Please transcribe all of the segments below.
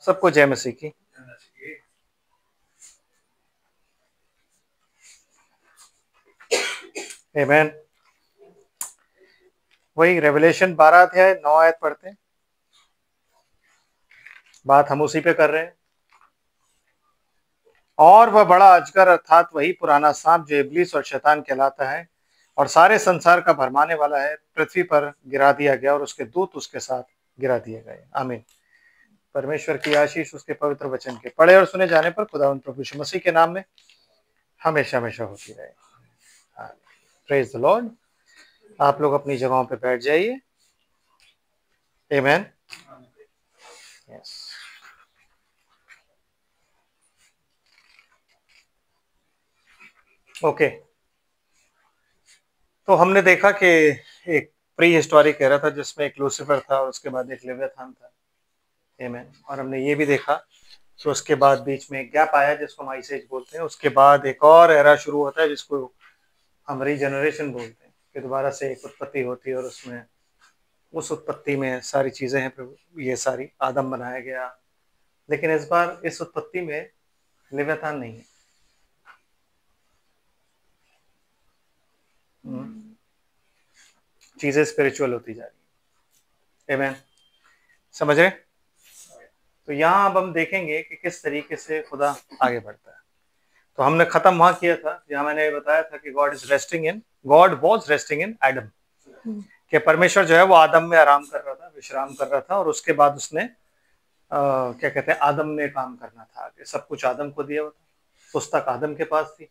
सबको जय मसीह की। आमीन। वही रेवलेशन 12 अध्याय 9 आयत पढ़ते हैं। बात हम उसी पे कर रहे हैं। और वह बड़ा अजगर अर्थात वही पुराना सांप जो इब्लीस और शैतान कहलाता है और सारे संसार का भरमाने वाला है, पृथ्वी पर गिरा दिया गया और उसके दूत उसके साथ गिरा दिए गए। आमीन। परमेश्वर की आशीष उसके पवित्र वचन के पढ़े और सुने जाने पर खुदावंद प्रभु यीशु मसीह के नाम में हमेशा हमेशा होती रहे। Praise the Lord. आप लोग अपनी जगहों पे बैठ जाइए। आमीन। यस। ओके, तो हमने देखा कि एक प्री हिस्टोरिक एरा था जिसमें एक लूसीफर था और उसके बाद एक लेवियाथान था। आमीन। और हमने ये भी देखा तो उसके बाद बीच में एक गैप आया जिसको हम आइस एज बोलते हैं। उसके बाद एक और एरा शुरू होता है जिसको हम रीजनरेशन बोलते हैं, कि दोबारा से एक उत्पत्ति होती है और उसमें उस उत्पत्ति में सारी चीजें हैं, ये सारी आदम बनाया गया। लेकिन इस बार इस उत्पत्ति में लेवियाथान नहीं है। चीजें स्पिरिचुअल होती जा रही है। आमीन। समझ रहे? तो यहाँ अब हम देखेंगे कि किस तरीके से खुदा आगे बढ़ता है। तो हमने खत्म वहां किया था जहां मैंने बताया था कि God was resting in Adam, कि परमेश्वर जो है वो आदम में आराम कर रहा था, विश्राम कर रहा था। और उसके बाद उसने क्या कहते हैं, आदम ने काम करना था कि सब कुछ आदम को दिया हुआ था, पुस्तक आदम के पास थी।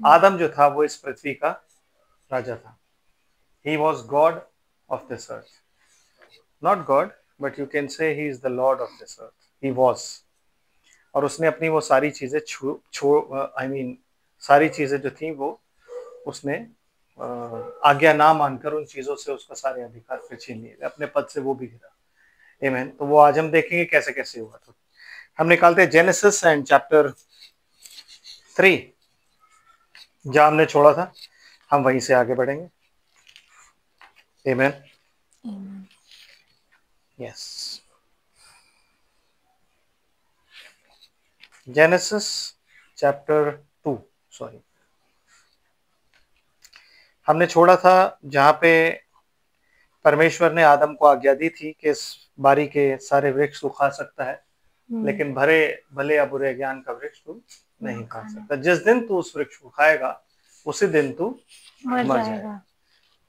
आदम जो था वो इस पृथ्वी का राजा था। He was God of this earth, not God but you can say he is the Lord of this earth. He was. और उसने अपनी वो सारी चीजें सारी चीजें जो थी वो उसने आज्ञा ना मानकर उन चीजों से उसका सारे अधिकार फिर छीन लिए, अपने पद से वो भी गिरा। आमीन। तो वो आज हम देखेंगे कैसे कैसे हुआ। तो हम निकालते हैं जेनेसिस एंड चैप्टर 3, जहां हमने छोड़ा था हम वहीं से आगे बढ़ेंगे। आमीन। यस। जेनेसिस चैप्टर 2, सॉरी, हमने छोड़ा था जहां पे परमेश्वर ने आदम को आज्ञा दी थी कि इस बारी के सारे वृक्ष तू खा सकता है, लेकिन भले या बुरे ज्ञान का वृक्ष तू नहीं खा सकता। जिस दिन तू उस वृक्ष को खाएगा उसी दिन तू मर जाएगा।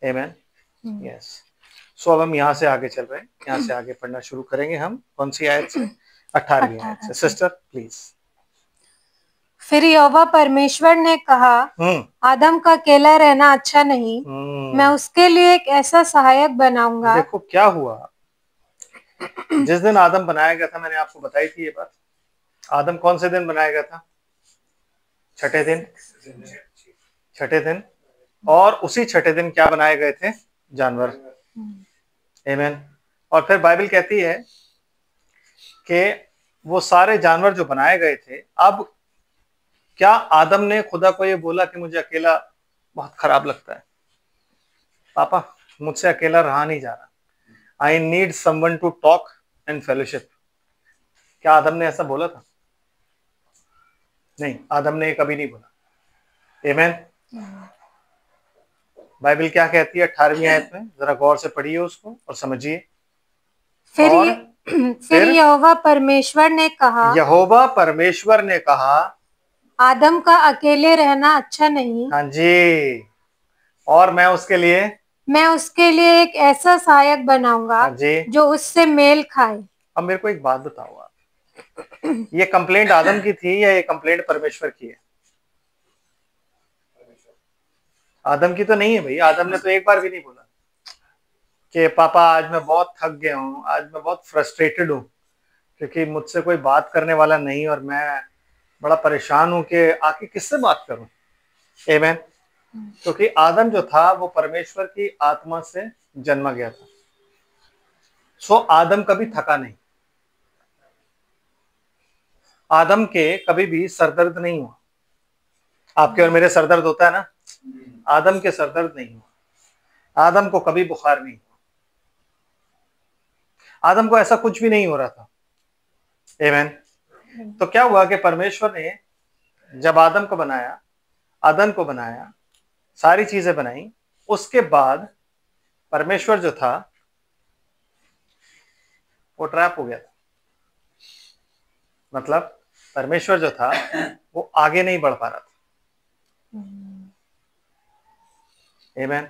आमीन। यस। सो अब हम यहाँ से आगे चल रहे हैं, यहाँ से आगे पढ़ना शुरू करेंगे। हम कौन सी आयत से? 18वीं आयत से। Sister please. फिर यहोवा परमेश्वर ने कहा, आदम का अकेला रहना अच्छा नहीं, मैं उसके लिए एक ऐसा सहायक बनाऊंगा। देखो क्या हुआ। जिस दिन आदम बनाया गया था, मैंने आपको बताई थी ये बात। आदम कौन से दिन बनाया गया था? छठे दिन। छठे दिन। और उसी छठे दिन क्या बनाए गए थे? जानवर। आमीन। और फिर बाइबल कहती है कि वो सारे जानवर जो बनाए गए थे, अब क्या आदम ने खुदा को ये बोला कि मुझे अकेला बहुत खराब लगता है, पापा मुझसे अकेला रहा नहीं जा रहा, I need someone to talk and fellowship? क्या आदम ने ऐसा बोला था? नहीं, आदम ने कभी नहीं बोला। आमीन। बाइबल क्या कहती है 18वीं आयत में? जरा गौर से पढ़िए उसको और समझिए। फिर यहोवा परमेश्वर ने कहा, आदम का अकेले रहना अच्छा नहीं। हाँ जी। और मैं उसके लिए एक ऐसा सहायक बनाऊंगा। हाँ जी। जो उससे मेल खाए। अब मेरे को एक बात बताओ आप, ये कंप्लेंट आदम की थी या ये कंप्लेंट परमेश्वर की है? आदम की तो नहीं है भाई। आदम ने तो एक बार भी नहीं बोला कि पापा आज मैं बहुत थक गया हूँ, आज मैं बहुत फ्रस्ट्रेटेड हूँ क्योंकि मुझसे कोई बात करने वाला नहीं और मैं बड़ा परेशान हूँ कि आके किससे बात करूं। आमीन। क्योंकि आदम जो था वो परमेश्वर की आत्मा से जन्मा गया था। सो आदम कभी थका नहीं। आदम के कभी भी सरदर्द नहीं हुआ। आपके और मेरे सरदर्द होता है ना, आदम के सरदर्द नहीं हुआ। आदम को कभी बुखार नहीं हुआ। आदम को ऐसा कुछ भी नहीं हो रहा था। आमेन। तो क्या हुआ कि परमेश्वर ने जब आदम को बनाया, अदन को बनाया, सारी चीजें बनाई, उसके बाद परमेश्वर जो था वो ट्रैप हो गया था। मतलब परमेश्वर जो था वो आगे नहीं बढ़ पा रहा था। आमेन।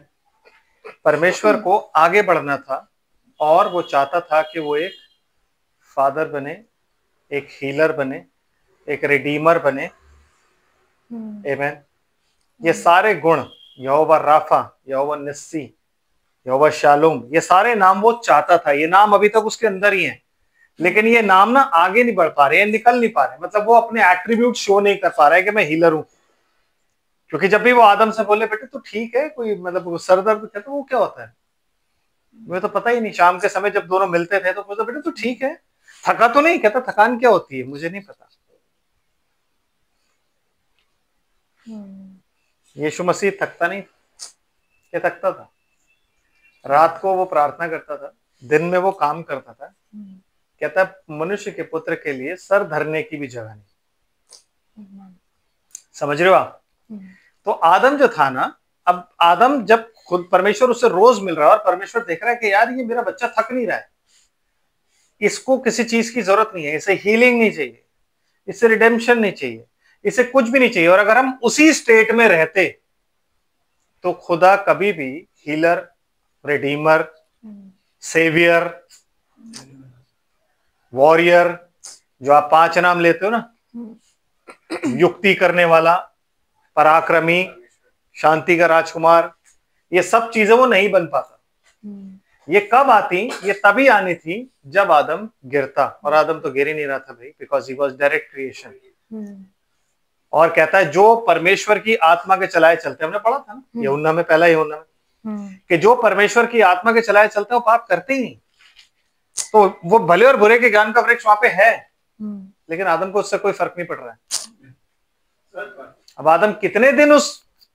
परमेश्वर को आगे बढ़ना था और वो चाहता था कि वो एक फादर बने, एक हीलर बने, एक रिडीमर बने। आमेन। ये सारे गुण, यहोवा राफा, यहोवा निस्सी, यहोवा शालूम, ये सारे नाम वो चाहता था। ये नाम अभी तक उसके अंदर ही है, लेकिन ये नाम ना आगे नहीं बढ़ पा रहे हैं, निकल नहीं पा रहे। मतलब वो अपने एट्रीब्यूट शो नहीं कर पा रहा है कि मैं हीलर हूं। क्योंकि जब भी वो आदम से बोले बेटे तो ठीक है, कोई मतलब सर दर्द कहते तो वो क्या होता है, मुझे तो पता ही नहीं। शाम के समय जब दोनों मिलते थे तो मुझे बेटे तो ठीक है, थका तो नहीं? कहता थकान क्या होती है मुझे नहीं पता। यीशु मसीह थकता नहीं, क्या थकता था? रात को वो प्रार्थना करता था, दिन में वो काम करता था। कहता है मनुष्य के पुत्र के लिए सर धरने की भी जगह नहीं। समझ रहे हो आप? तो आदम जो था ना, अब आदम जब खुद परमेश्वर उससे रोज मिल रहा है और परमेश्वर देख रहा है कि यार ये मेरा बच्चा थक नहीं रहा है, इसको किसी चीज की जरूरत नहीं है, इसे हीलिंग नहीं चाहिए, इसे रिडेम्पशन नहीं चाहिए, इसे कुछ भी नहीं चाहिए। और अगर हम उसी स्टेट में रहते तो खुदा कभी भी हीलर, रिडीमर, सेवियर, वॉरियर, जो आप 5 नाम लेते हो ना, युक्ति करने वाला, पराक्रमी, शांति का राजकुमार, ये सब चीजें वो नहीं बन पाता। ये कब आती? ये तभी आनी थी जब आदम गिरता, और आदम तो गिर ही नहीं रहा था भाई, because he was direct creation. और कहता है जो परमेश्वर की आत्मा के चलाए चलते, हमने पढ़ा था ना यूहन्ना में, पहला यूहन्ना में, कि जो परमेश्वर की आत्मा के चलाए चलते हैं वो पाप करते ही नहीं। तो वो भले और बुरे के ज्ञान का वृक्ष वहां पे है, लेकिन आदम को उससे कोई फर्क नहीं पड़ रहा है। अब आदम कितने दिन उस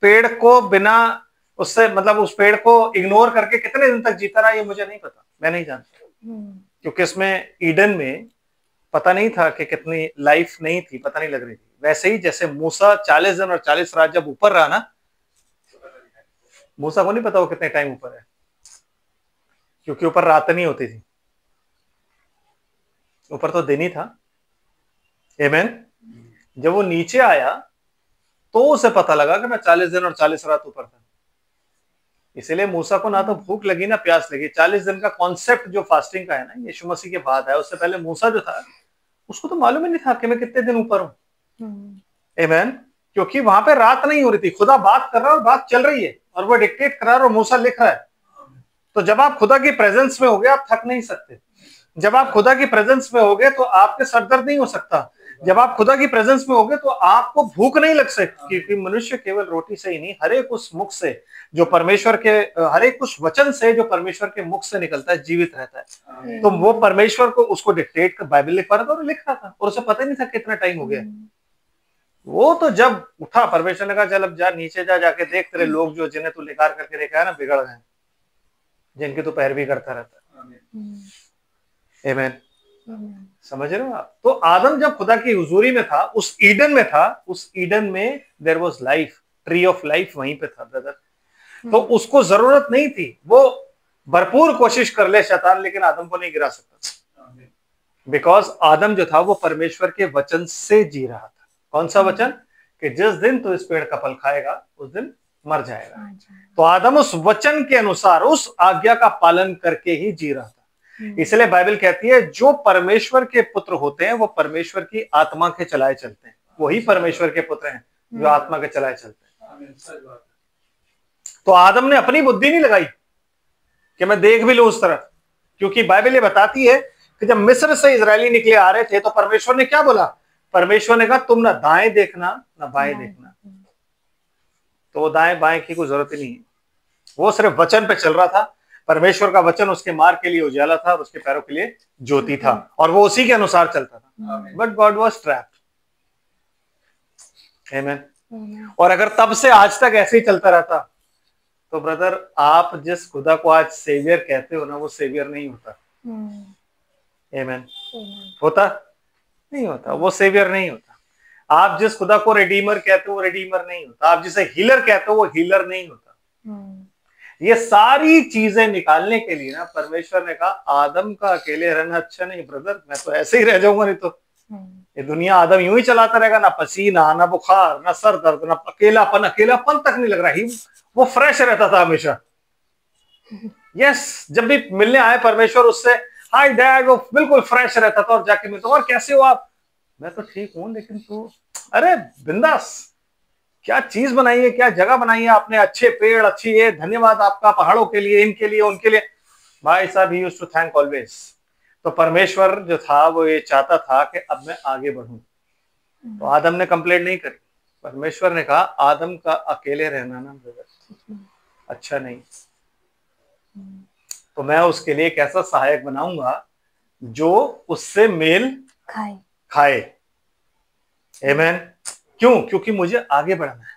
पेड़ को बिना उससे मतलब उस पेड़ को इग्नोर करके कितने दिन तक जीता रहा, ये मुझे नहीं पता, मैं नहीं जानता। क्योंकि इसमें ईडन में पता नहीं था कि कितनी लाइफ नहीं थी, पता नहीं लग रही थी। वैसे ही जैसे मूसा 40 दिन और 40 रात जब ऊपर रहा ना, मूसा को नहीं पता वो कितने टाइम ऊपर है, क्योंकि ऊपर रात नहीं होती थी, ऊपर तो दिन ही था। आमेन। जब वो नीचे आया तो उसे पता लगा कि मैं 40 दिन और 40 रात ऊपर था। इसलिए मूसा को ना तो भूख लगी ना प्यास लगी। 40 दिन का कॉन्सेप्ट जो फास्टिंग का है ना, यीशु मसीह के बाद है। उससे पहले मूसा जो था उसको तो मालूम ही नहीं था कि मैं कितने दिन ऊपर हूं। आमेन। क्योंकि वहां पे रात नहीं हो रही थी, खुदा बात कर रहा है और बात चल रही है और वो डिक्टेट कर रहा है और मूसा लिख रहा है। तो जब आप खुदा की प्रेजेंस में होगे आप थक नहीं सकते। जब आप खुदा की प्रेजेंस में होगे तो आपके सर दर्द नहीं हो सकता। जब आप खुदा की प्रेजेंस में होगे तो आपको भूख नहीं लग सकती, क्योंकि मनुष्य केवल रोटी से ही नहीं, हर एक उस मुख से जो परमेश्वर के, हर एक उस वचन से जो परमेश्वर के मुख से निकलता है जीवित रहता है। तो वो परमेश्वर को उसको डिक्टेट कर बाइबल लिख पा रहा था और लिख रहा था, और उसे पता ही नहीं था कितना टाइम हो गया। वो तो जब उठा परमेश्वर ने कहा चल अब जा नीचे जा, जाके देख तेरे लोग जो जिन्हें तू लेकर करके देखा है ना बिगड़ गए, जिनकी तू पैरवी करता रहता है। आमीन। समझ रहे हो आप? तो आदम जब खुदा की हुजूरी में था, उस ईडन में था, उस ईडन में there was life, tree of life वहीं पे था ब्रदर। तो उसको जरूरत नहीं थी, वो भरपूर कोशिश कर ले शैतान, लेकिन आदम को नहीं गिरा सकता, बिकॉज आदम जो था वो परमेश्वर के वचन से जी रहा था। कौन सा वचन? कि जिस दिन तू इस पेड़ का फल खाएगा उस दिन मर जाएगा। तो आदम उस वचन के अनुसार, उस आज्ञा का पालन करके ही जी रहा था। इसलिए बाइबल कहती है जो परमेश्वर के पुत्र होते हैं वो परमेश्वर की आत्मा के चलाए चलते हैं, वही परमेश्वर के पुत्र हैं जो आत्मा के चलाए चलते हैं। तो आदम ने अपनी बुद्धि नहीं लगाई कि मैं देख भी लूं उस तरफ, क्योंकि बाइबल ये बताती है कि जब मिस्र से इजरायली निकले आ रहे थे तो परमेश्वर ने क्या बोला? परमेश्वर ने कहा तुम ना दाएं देखना ना बाएं देखना। तो वो दाएं बाएं की कोई जरूरत ही नहीं है, वो सिर्फ वचन पे चल रहा था। परमेश्वर का वचन उसके मार्ग के लिए उजाला था और उसके पैरों के लिए ज्योति था, और वो उसी के अनुसार चलता था। But God was trapped. आमीन। और अगर तब से आज तक ऐसे ही चलता रहता तो ब्रदर आप जिस खुदा को आज सेवियर कहते हो ना, वो सेवियर नहीं होता। आमीन। होता? नहीं होता, वो सेवियर नहीं होता। आप जिस खुदा को रिडीमर कहते हो वो रिडीमर नहीं होता, आप जिसे हीलर कहते हो वो हीलर नहीं होता। ये सारी चीजें निकालने के लिए ना परमेश्वर ने कहा आदम का अकेले रहना अच्छा नहीं ब्रदर, मैं तो ऐसे ही रह जाऊंगा, नहीं तो ये दुनिया आदम यूं ही चलाता रहेगा, ना पसीना ना बुखार ना सर दर्द ना अकेलापन, अकेलापन तक नहीं लग रहा ही, वो फ्रेश रहता था हमेशा। यस, जब भी मिलने आए परमेश्वर उससे हाय डैड, वो बिल्कुल फ्रेश रहता था और जाके मिलता, और कैसे हो आप, मैं तो ठीक हूं लेकिन तू, अरे बिंदास, क्या चीज बनाई है, क्या जगह बनाई है आपने, अच्छे पेड़, अच्छी ये, धन्यवाद आपका पहाड़ों के लिए, इनके लिए, उनके लिए। भाई साहब he used to thank always. तो परमेश्वर जो था वो ये चाहता था कि अब मैं आगे बढ़ूं। तो आदम ने कंप्लेंट नहीं करी, परमेश्वर ने कहा आदम का अकेले रहना ना ब्रदर अच्छा नहीं, तो मैं उसके लिए एक ऐसा सहायक बनाऊंगा जो उससे मेल खाए। आमीन। क्यों? क्योंकि मुझे आगे बढ़ना है,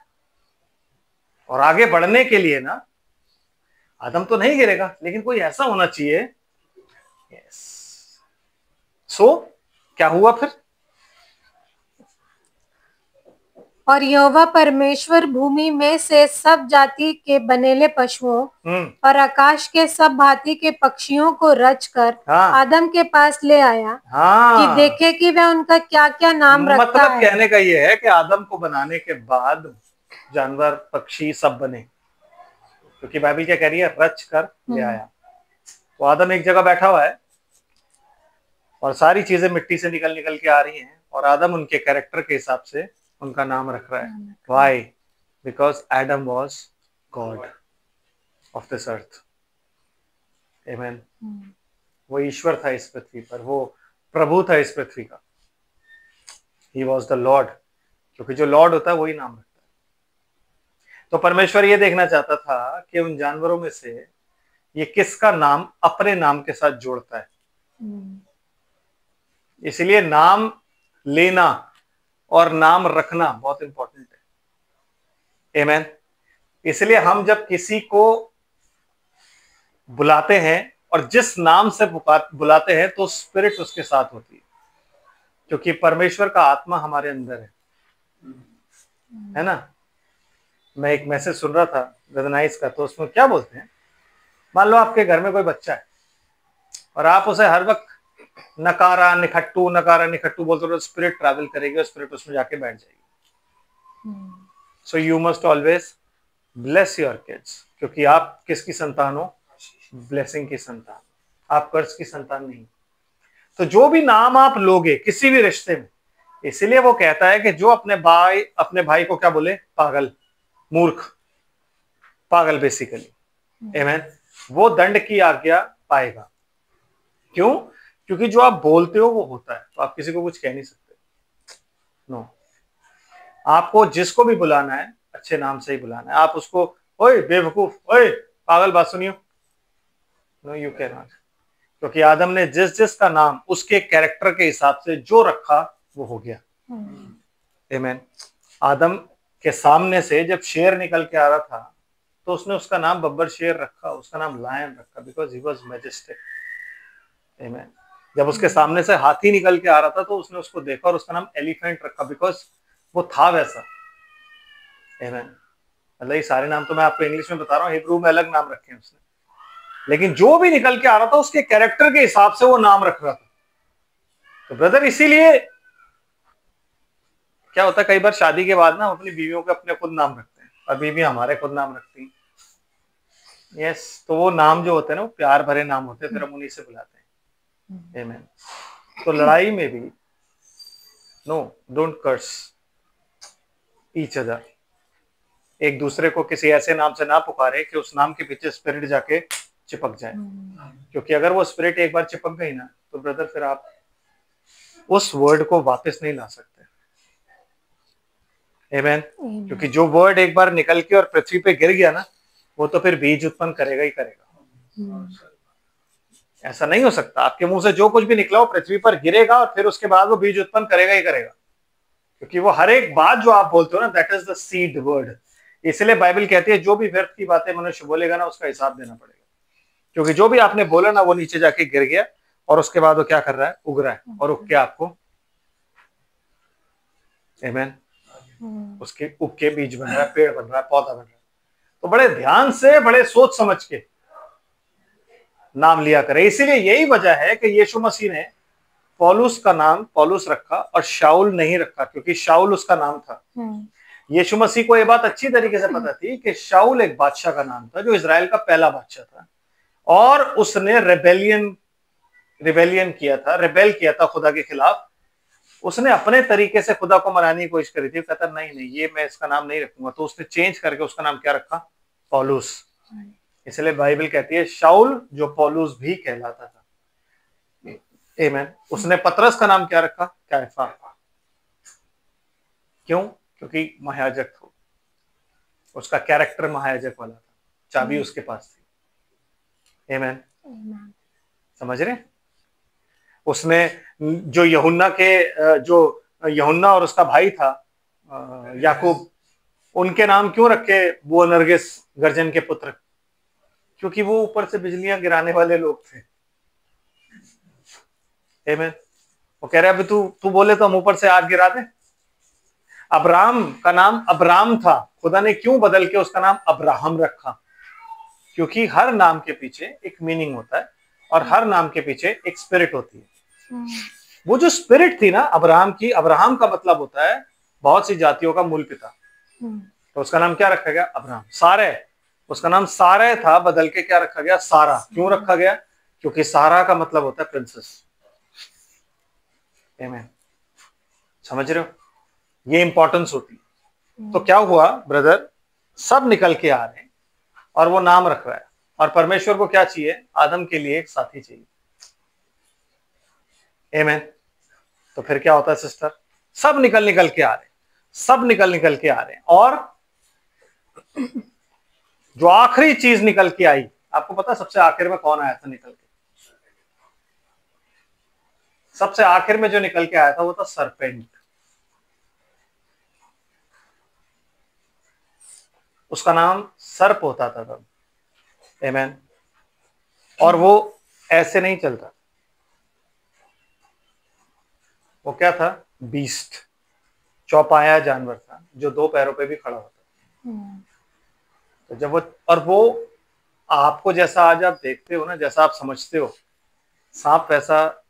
और आगे बढ़ने के लिए ना आदम तो नहीं गिरेगा, लेकिन कोई ऐसा होना चाहिए। यस। सो क्या हुआ फिर? और यहोवा परमेश्वर भूमि में से सब जाति के बनेले पशुओं और आकाश के सब भांति के पक्षियों को रचकर आदम के पास ले आया कि देखे कि वह उनका क्या क्या नाम रखता मतलब है। कहने का यह है कि आदम को बनाने के बाद जानवर पक्षी सब बने, क्योंकि बाइबल क्या कह रही है, रच कर ले आया। तो आदम एक जगह बैठा हुआ है और सारी चीजें मिट्टी से निकल निकल के आ रही हैं, और आदम उनके कैरेक्टर के हिसाब से उनका नाम रख रहा है। Why? Because Adam was God of this earth. आमीन। वो ईश्वर था इस पृथ्वी पर, वो प्रभु था इस पृथ्वी का। ही वॉज द लॉर्ड, क्योंकि जो लॉर्ड होता है वही नाम रखता है। तो परमेश्वर ये देखना चाहता था कि उन जानवरों में से ये किसका नाम अपने नाम के साथ जोड़ता है। इसलिए नाम लेना और नाम रखना बहुत इंपॉर्टेंट है। आमीन। इसलिए हम जब किसी को बुलाते हैं और जिस नाम से बुलाते हैं तो स्पिरिट उसके साथ होती है, क्योंकि परमेश्वर का आत्मा हमारे अंदर है ना। मैं एक मैसेज सुन रहा था गदनाइस का, तो उसमें क्या बोलते हैं, मान लो आपके घर में कोई बच्चा है और आप उसे हर वक्त नकारा निखट्टू बोलते हो, स्पिरिट ट्रैवल करेगी और स्पिरिट उसमें जाके बैठ जाएगी। So you must always bless your kids, क्योंकि आप किसकी संतान हो? ब्लेसिंग की संतान, आप कर्ज की संतान नहीं। तो जो भी नाम आप लोगे किसी भी रिश्ते में, इसलिए वो कहता है कि जो अपने भाई को क्या बोले? पागल, मूर्ख, पागल बेसिकली। आमीन। वो दंड की आज्ञा पाएगा। क्यों? क्योंकि जो आप बोलते हो वो होता है, तो आप किसी को कुछ कह नहीं सकते। नो, आपको जिसको भी बुलाना है अच्छे नाम से ही बुलाना है। आप उसको ओए बेवकूफ, ओए पागल, बात सुनियो, नो यू कैन नॉट, क्योंकि आदम ने जिस का नाम उसके कैरेक्टर के हिसाब से जो रखा वो हो गया। आमीन। आदम के सामने से जब शेर निकल के आ रहा था तो उसने उसका नाम बब्बर शेर रखा, उसका नाम लायन रखा, बिकॉज ही वॉज मैजेस्टिक। आमीन। जब उसके सामने से हाथी निकल के आ रहा था तो उसने उसको देखा और उसका नाम एलिफेंट रखा, बिकॉज वो था वैसा। आमीन। मतलब ये सारे नाम तो मैं आपको इंग्लिश में बता रहा हूँ, हिब्रू में अलग नाम रखे हैं उसने, लेकिन जो भी निकल के आ रहा था उसके कैरेक्टर के हिसाब से वो नाम रख रहा था। तो ब्रदर, इसीलिए क्या होता है, कई बार शादी के बाद ना हम अपनी बीवियों के अपने खुद नाम रखते हैं और बीवी हमारे खुद नाम रखती है। यस, तो वो नाम जो होते हैं ना वो प्यार भरे नाम होते हैं, फिर हम उन्हीं से बुलाते हैं। आमीन। तो लड़ाई में भी no, don't curse each other. एक दूसरे को किसी ऐसे नाम से ना पुकारे कि उस नाम के पीछे स्पिरिट जाके चिपक जाए, क्योंकि अगर वो स्पिरिट एक बार चिपक गई ना तो ब्रदर फिर आप उस वर्ड को वापस नहीं ला सकते। आमीन। क्योंकि जो वर्ड एक बार निकल के और पृथ्वी पे गिर गया ना, वो तो फिर बीज उत्पन्न करेगा ही करेगा। ऐसा नहीं हो सकता आपके मुंह से जो कुछ भी निकला वो पृथ्वी पर गिरेगा और फिर उसके बाद वो बीज उत्पन्न करेगा ही करेगा, क्योंकि वो हर एक बात जो आप बोलते हो ना, that is the seed word. इसलिए बाइबल कहती है जो भी व्यर्थ की बातें मनुष्य बोलेगा ना उसका हिसाब देना पड़ेगा, क्योंकि जो भी आपने बोला ना वो नीचे जाके गिर गया और उसके बाद वो क्या कर रहा है? उग रहा है, और उग के आपको आमेन। उसके उग के बीज बन रहा है, पेड़ बन रहा है, पौधा बन रहा है। तो बड़े ध्यान से, बड़े सोच समझ के नाम लिया करें। इसीलिए यही वजह है कि यीशु मसीह ने पौलुस का नाम पौलुस रखा और शाऊल नहीं रखा, क्योंकि शाऊल उसका नाम था। यीशु मसीह को यह बात अच्छी तरीके से पता थी कि शाऊल एक बादशाह का नाम था, जो इजराइल का पहला बादशाह था, और उसने रिबेलियन किया था, रिबेल किया था खुदा के खिलाफ। उसने अपने तरीके से खुदा को मनाने की कोशिश करी थी। कहता नहीं नहीं, ये मैं इसका नाम नहीं रखूंगा। तो उसने चेंज करके उसका नाम क्या रखा? पौलुस। इसलिए बाइबल कहती है शाऊल जो पौलुस भी कहलाता था। आमीन। उसने पतरस का नाम क्या रखा? कैफा। क्यों? क्योंकि महायाजक था, उसका कैरेक्टर महायाजक वाला था, चाबी उसके पास थी। आमीन। समझ रहे? उसने जो यूहन्ना और उसका भाई था याकूब, उनके नाम क्यों रखे? बोअनर्गिस, गर्जन के पुत्र, क्योंकि वो ऊपर से बिजलियां गिराने वाले लोग थे। आमीन। वो कह रहे अभी तू बोले तो हम ऊपर से आग गिरा दें। अब्राम का नाम अब्राम था, खुदा ने क्यों बदल के उसका नाम अब्राहम रखा? क्योंकि हर नाम के पीछे एक मीनिंग होता है और हर नाम के पीछे एक स्पिरिट होती है। वो जो स्पिरिट थी ना अब्राहम की, अब्राहम का मतलब होता है बहुत सी जातियों का मूल पिता। तो उसका नाम क्या रखा गया? अब्राहम। सारे, उसका नाम सारे था, बदल के क्या रखा गया? सारा। क्यों रखा गया? क्योंकि सारा का मतलब होता है प्रिंसेस। आमीन। समझ रहे हो? ये इंपॉर्टेंस होती है। तो क्या हुआ ब्रदर? सब निकल के आ रहे हैं और वो नाम रख रहा है। और परमेश्वर को क्या चाहिए? आदम के लिए एक साथी चाहिए। आमीन। तो फिर क्या होता है सिस्टर? सब निकल के आ रहे हैं, सब निकल के आ रहे हैं। और जो आखिरी चीज निकल के आई, आपको पता है सबसे आखिर में कौन आया था निकल के? सबसे आखिर में जो निकल के आया था वो था सरपेंट। उसका नाम सर्प होता था तब। आमीन। और वो ऐसे नहीं चलता, वो क्या था? बीस्ट, चौपाया जानवर था जो 2 पैरों पे भी खड़ा होता। तो जब वो आपको जैसा आज आप देखते हो ना, जैसा आप समझते हो, सांप वैसा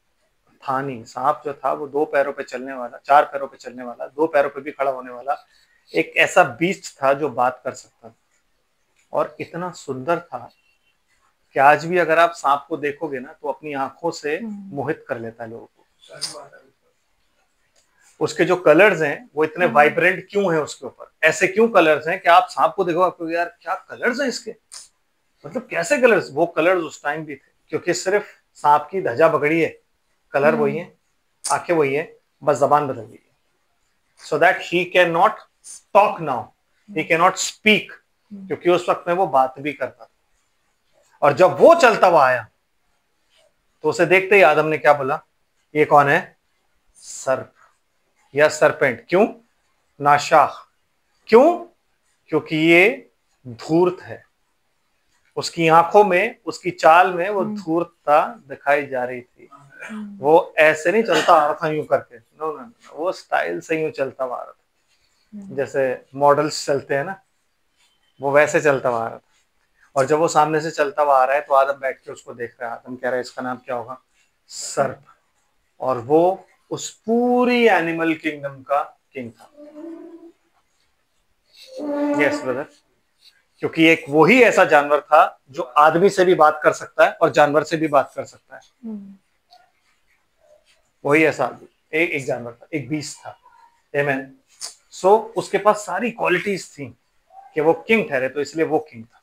था नहीं। सांप जो था वो 2 पैरों पे चलने वाला, 4 पैरों पे चलने वाला, 2 पैरों पे भी खड़ा होने वाला एक ऐसा बीस्ट था जो बात कर सकता था। और इतना सुंदर था कि आज भी अगर आप सांप को देखोगे ना तो अपनी आंखों से मोहित कर लेता है लोगों को। उसके जो कलर्स हैं वो इतने वाइब्रेंट क्यों हैं उसके ऊपर? ऐसे क्यों कलर्स हैं कि आप सांप को देखो, आपको यार क्या कलर्स हैं इसके, मतलब कैसे कलर्स? वो कलर्स उस टाइम भी थे, क्योंकि सिर्फ सांप की ध्वजा बगड़ी है, कलर वही है, आंखें वही है, बस जबान बदल गई है। So that he can not talk now, he can not speak, क्योंकि उस वक्त में वो बात भी करता था। और जब वो चलता हुआ आया तो उसे देखते ही आदम ने क्या बोला? ये कौन है? सर्प या सरपेंट। क्यों? नाशाख। क्यों? क्योंकि ये धूर्त है। उसकी आंखों में, उसकी चाल में वो धूर्तता दिखाई जा रही थी। वो ऐसे नहीं चलता आ रहा था यूं करके, नो नो, वो स्टाइल से यूं चलता आ रहा था, जैसे मॉडल्स चलते हैं ना, वो वैसे चलता आ रहा था। और जब वो सामने से चलता हुआ आ रहा है तो आदम बैठ के उसको देख रहा है। आदम कह रहा है इसका नाम क्या होगा? सर्प। और वो उस पूरी एनिमल किंगडम का किंग था। यस ब्रदर, क्योंकि एक वही ऐसा जानवर था जो आदमी से भी बात कर सकता है और जानवर से भी बात कर सकता है। वही ऐसा एक जानवर था, एक बीस्ट था। आमीन। सो उसके पास सारी क्वालिटीज थी कि वो किंग ठहरे, तो इसलिए वो किंग था।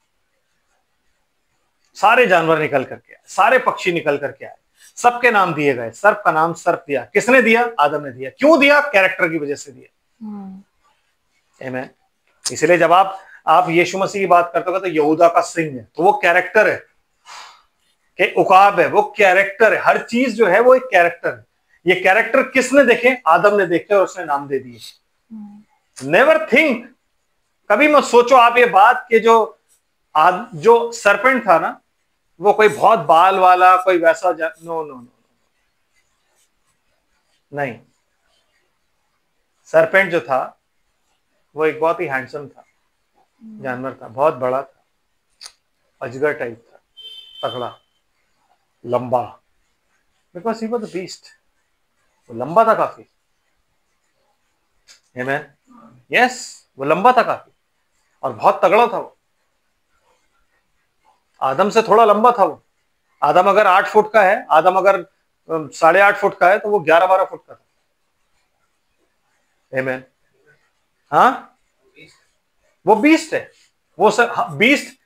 सारे जानवर निकल करके आए, सारे पक्षी निकल करके आए, सबके नाम दिए गए। सर्प का नाम सर्प दिया। किसने दिया? आदम ने दिया। क्यों दिया? कैरेक्टर की वजह से दिया। आमीन। इसलिए जब आप यीशु मसीह की बात करते हो तो यहूदा का सिंह है, तो वो कैरेक्टर है कि उकाब है, वो कैरेक्टर है। हर चीज जो है वो एक कैरेक्टर है। ये कैरेक्टर किसने देखे? आदम ने देखे और उसने नाम दे दिए। नेवर थिंक, कभी मत सोचो आप ये बात कि जो सरपेंट था ना वो कोई बहुत बाल वाला, कोई वैसा नो नो नो, नहीं। सरपेंट जो था वो एक बहुत ही हैंडसम था, जानवर था, बहुत बड़ा था, अजगर टाइप था, तगड़ा, लंबा, because he was the beast. वो लंबा था काफी, आमेन, यस, वो लंबा था काफी और बहुत तगड़ा था वो। आदम से थोड़ा लंबा था वो। आदम अगर 8 फुट का है, आदम अगर 8.5 फुट का है, तो वो 11-12 फुट का था। आमेन, हाँ, वो बीस्ट है। वो सर बीस्ट।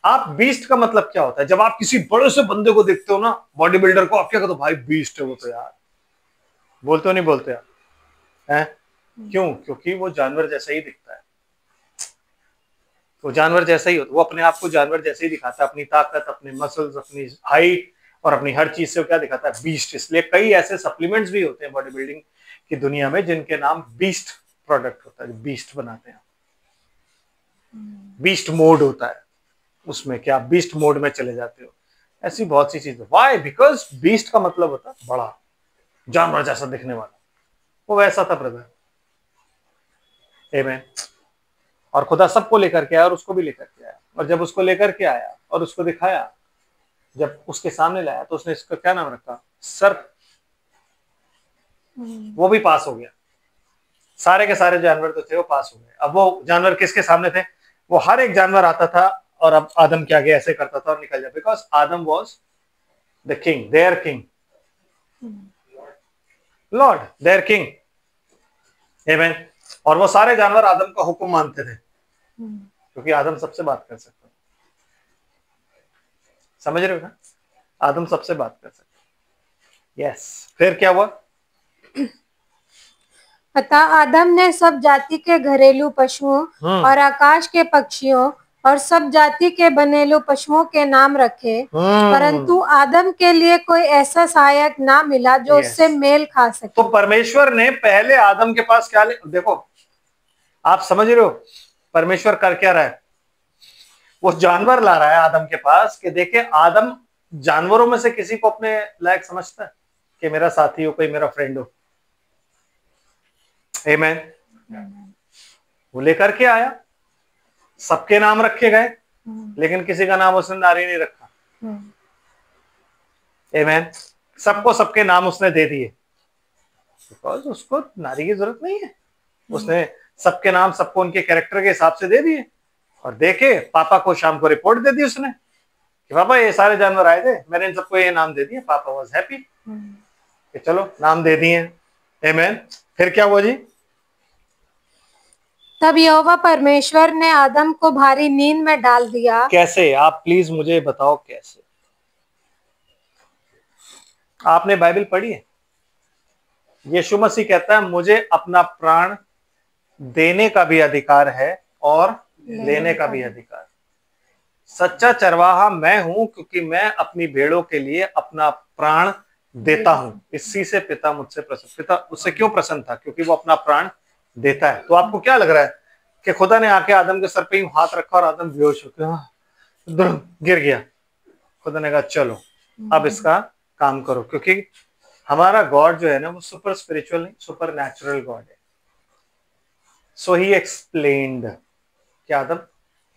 आप बीस्ट का मतलब क्या होता है? जब आप किसी बड़े से बंदे को देखते हो ना, बॉडी बिल्डर को, आप क्या कहते हो? भाई बीस्ट है वो तो यार। बोलते हो नहीं बोलते यार? हैं? क्यों? क्योंकि वो जानवर जैसा ही दिखता है। वो जानवर जैसा ही होता है, वो अपने आप को जानवर जैसे ही दिखाता है, अपनी ताकत, अपने मसल्स, अपनी हाइट और अपनी हर चीज से वो क्या दिखाता है? बीस्ट। इसलिए कई ऐसे सप्लीमेंट्स भी होते हैं बॉडी बिल्डिंग की दुनिया में जिनके नाम बीस्ट प्रोडक्ट होता है, बीस्ट बनाते हैं। बीस्ट मोड होता है उसमें, क्या बीस्ट मोड में चले जाते हो। ऐसी बहुत सी चीजें। व्हाई? बिकॉज बीस्ट का मतलब होता है बड़ा, जानवर जैसा दिखने वाला। वो वैसा था ब्रदर। आमीन। और खुदा सबको लेकर के आया और उसको भी लेकर के आया। और जब उसको लेकर के आया और उसको दिखाया, जब उसके सामने लाया, तो उसने इसका क्या नाम रखा? सर्प। वो भी पास हो गया। सारे के सारे जानवर तो थे, वो पास हो गए। अब वो जानवर किसके सामने थे? वो हर एक जानवर आता था और अब आदम के आगे ऐसे करता था और निकल जाता, because Adam was the king, there king, Lord, there king. आमीन। और वो सारे जानवर आदम का हुक्म मानते थे, क्योंकि आदम सबसे बात कर सकता। समझ रहे हो ना? आदम सबसे बात कर सकता। यस। फिर क्या हुआ? अतः आदम ने सब जाति के घरेलू पशुओं और आकाश के पक्षियों और सब जाति के बनेलू पशुओं के नाम रखे, परंतु आदम के लिए कोई ऐसा सहायक ना मिला जो उससे मेल खा सके। तो परमेश्वर ने पहले आदम के पास क्या देखो, आप समझ रहे हो परमेश्वर कर क्या रहा है? वो जानवर ला रहा है आदम के पास कि देखे, आदम जानवरों में से किसी को अपने लायक समझता है कि मेरा साथी हो, कोई मेरा फ्रेंड हो। आमीन। वो लेकर के आया, सबके नाम रखे गए, लेकिन किसी का नाम उसने नारी नहीं रखा। आमीन। सबको सबके नाम उसने दे दिए, बिकॉज उसको नारी की जरूरत नहीं है। उसने सबके नाम सबको उनके कैरेक्टर के हिसाब से दे दिए और देखे पापा को शाम को रिपोर्ट दे दी उसने कि पापा ये सारे जानवर आए थे, मैंने इन सबको ये नाम दे दिए। पापा वाज हैप्पी कि चलो नाम दे दिए। आमीन। फिर क्या हुआ जी? तब यहोवा परमेश्वर ने आदम को भारी नींद में डाल दिया। कैसे? आप प्लीज मुझे बताओ कैसे। आपने बाइबल पढ़ी है? यीशु मसीह कहता है मुझे अपना प्राण देने का भी अधिकार है और लेने का भी अधिकार। सच्चा चरवाहा मैं हूं, क्योंकि मैं अपनी भेड़ों के लिए अपना प्राण देता हूं। इसी से पिता मुझसे प्रसन्न, पिता उससे क्यों प्रसन्न था? क्योंकि वो अपना प्राण देता है। तो आपको क्या लग रहा है कि खुदा ने आके आदम के सर पे यूं हाथ रखा और आदम बेहोश होकर गिर गया? खुदा ने कहा चलो अब इसका काम करो, क्योंकि हमारा गॉड जो है ना, वो सुपर स्पिरिचुअल नहीं, सुपर नेचुरल गॉड है। सो ही एक्सप्लेन्ड कि आदम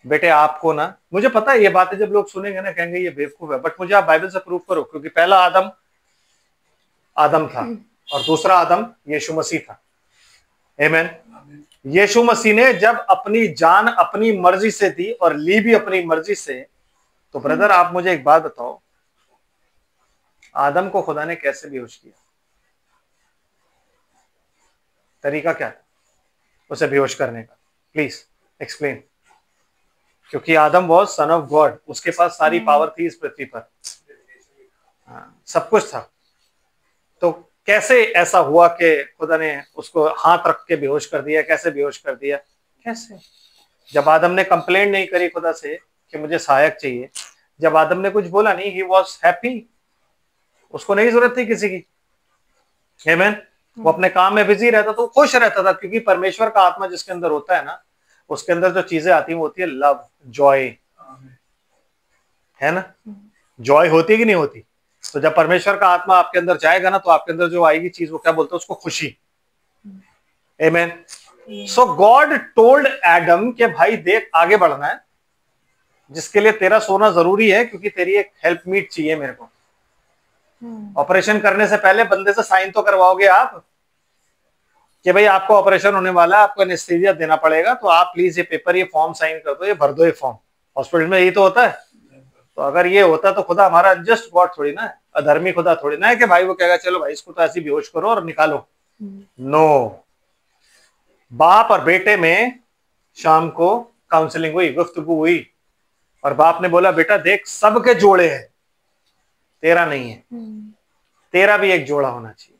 बेटे आपको ना, मुझे पता है ये बातें जब लोग सुनेंगे ना कहेंगे ये बेवकूफ है, बट मुझे आप बाइबल से प्रूव करो, क्योंकि पहला आदम आदम था और दूसरा आदम यीशु मसीह था। आमीन। यीशु मसीह ने जब अपनी जान अपनी मर्जी से दी और ली भी अपनी मर्जी से, तो ब्रदर आप मुझे एक बात बताओ, आदम को खुदा ने कैसे बेहोश किया? तरीका क्या था उसे बेहोश करने का? Please explain. क्योंकि आदम वॉज सन ऑफ गॉड, उसके पास सारी पावर थी इस पृथ्वी पर, सब कुछ था। तो कैसे ऐसा हुआ कि खुदा ने उसको हाथ रख के बेहोश कर दिया? कैसे बेहोश कर दिया? कैसे? जब आदम ने कंप्लेंट नहीं करी खुदा से कि मुझे सहायक चाहिए, जब आदम ने कुछ बोला नहीं, ही वॉज हैप्पी, उसको नहीं जरूरत थी किसी की। आमीन। वो अपने काम में बिजी रहता तो खुश रहता था, क्योंकि परमेश्वर का आत्मा जिसके अंदर होता है ना, उसके अंदर जो चीजें आती हैं वो होती है लव, जॉय, है ना? जॉय होती है कि नहीं होती? तो जब परमेश्वर का आत्मा आपके अंदर जाएगा ना, तो आपके अंदर जो आएगी चीज, वो क्या बोलते हैं उसको? खुशी। आमेन। सो गॉड टोल्ड एडम के भाई देख आगे बढ़ना है, जिसके लिए तेरा सोना जरूरी है, क्योंकि तेरी एक हेल्प मीट चाहिए मेरे को। ऑपरेशन करने से पहले बंदे से साइन तो करवाओगे आप कि भाई आपको ऑपरेशन होने वाला है, आपको एनेस्थीसिया देना पड़ेगा, तो आप प्लीज ये पेपर, ये फॉर्म साइन कर दो, ये भर दो, ये फॉर्म। हॉस्पिटल में यही तो होता है। तो अगर ये होता तो खुदा हमारा अनजस्ट गॉड थोड़ी ना है, अधर्मी खुदा थोड़ी ना है कि भाई वो कहेगा चलो भाई इसको तो ऐसी बेहोश करो और निकालो। नो, बाप और बेटे में शाम को काउंसलिंग हुई, गुफ्तगू हुई, और बाप ने बोला बेटा देख सबके जोड़े हैं, तेरा नहीं है, तेरा भी एक जोड़ा होना चाहिए।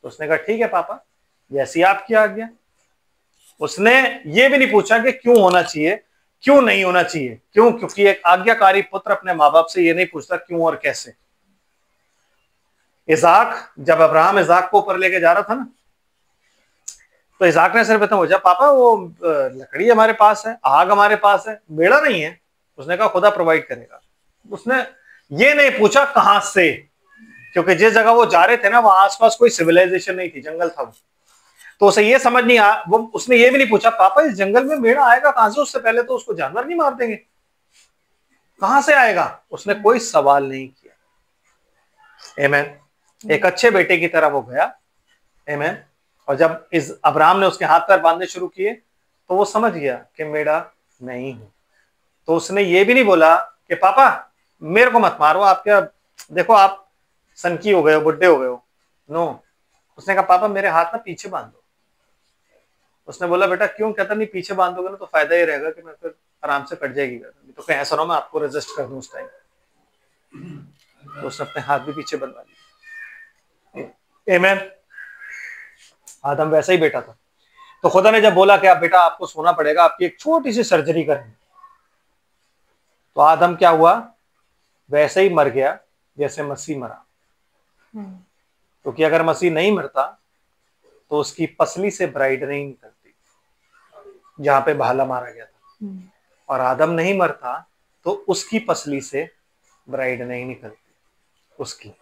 तो उसने कहा ठीक है पापा, जैसी आपकी आज्ञा। उसने ये भी नहीं पूछा कि क्यों होना चाहिए, क्यों नहीं होना चाहिए, क्यों, क्योंकि एक आज्ञाकारी पुत्र अपने माँ बाप से ये नहीं पूछता क्यों और कैसे। इजाक, जब अब्राहम इजाक को ऊपर लेके जा रहा था ना, तो इजाक ने सिर्फ इतना पूछा पापा वो लकड़ी हमारे पास है, आग हमारे पास है, बेड़ा नहीं है। उसने कहा खुदा प्रोवाइड करेगा। उसने ये नहीं पूछा कहां से, क्योंकि जिस जगह वो जा रहे थे ना वहां आसपास कोई सिविलाइजेशन नहीं थी, जंगल था वो। तो उसे ये समझ नहीं आया, वो उसने ये भी नहीं पूछा पापा इस जंगल में मेढ़ा आएगा कहां से, उससे पहले तो उसको जानवर नहीं मार देंगे, कहां से आएगा। उसने कोई सवाल नहीं किया। आमेन। एक अच्छे बेटे की तरह वो गया। आमेन। और जब इस अब्राहम ने उसके हाथ पैर बांधने शुरू किए तो वो समझ गया कि मेरा नहीं हूं। तो उसने ये भी नहीं बोला कि पापा मेरे को मत मारो, आप क्या देखो आप सनकी हो गए हो, बुढ़े हो गए हो। नो, उसने कहा पापा मेरे हाथ ना पीछे बांध दो। उसने बोला बेटा क्यों। कहता नहीं पीछे बांध दोगे ना तो फायदा ये रहेगा कि मैं फिर आराम से कट जाएगी गर्दन, तो कहीं ऐसा ना मैं आपको रेजिस्ट कर दूं उस टाइम। तो उसने अपने हाथ भी पीछे बनवा लिए। आमेन। आदम वैसा ही बेटा था। तो खुदा ने जब बोला कि आप बेटा आपको सोना पड़ेगा, आपकी एक छोटी सी सर्जरी करेंगे, तो आदम क्या हुआ, वैसे ही मर गया जैसे मसीह मरा। क्योंकि अगर मसीह नहीं मरता तो उसकी पसली से ब्राइड नहीं निकलती, जहां पे भाला मारा गया था। और आदम नहीं मरता तो उसकी पसली से ब्राइड नहीं निकलती उसकी।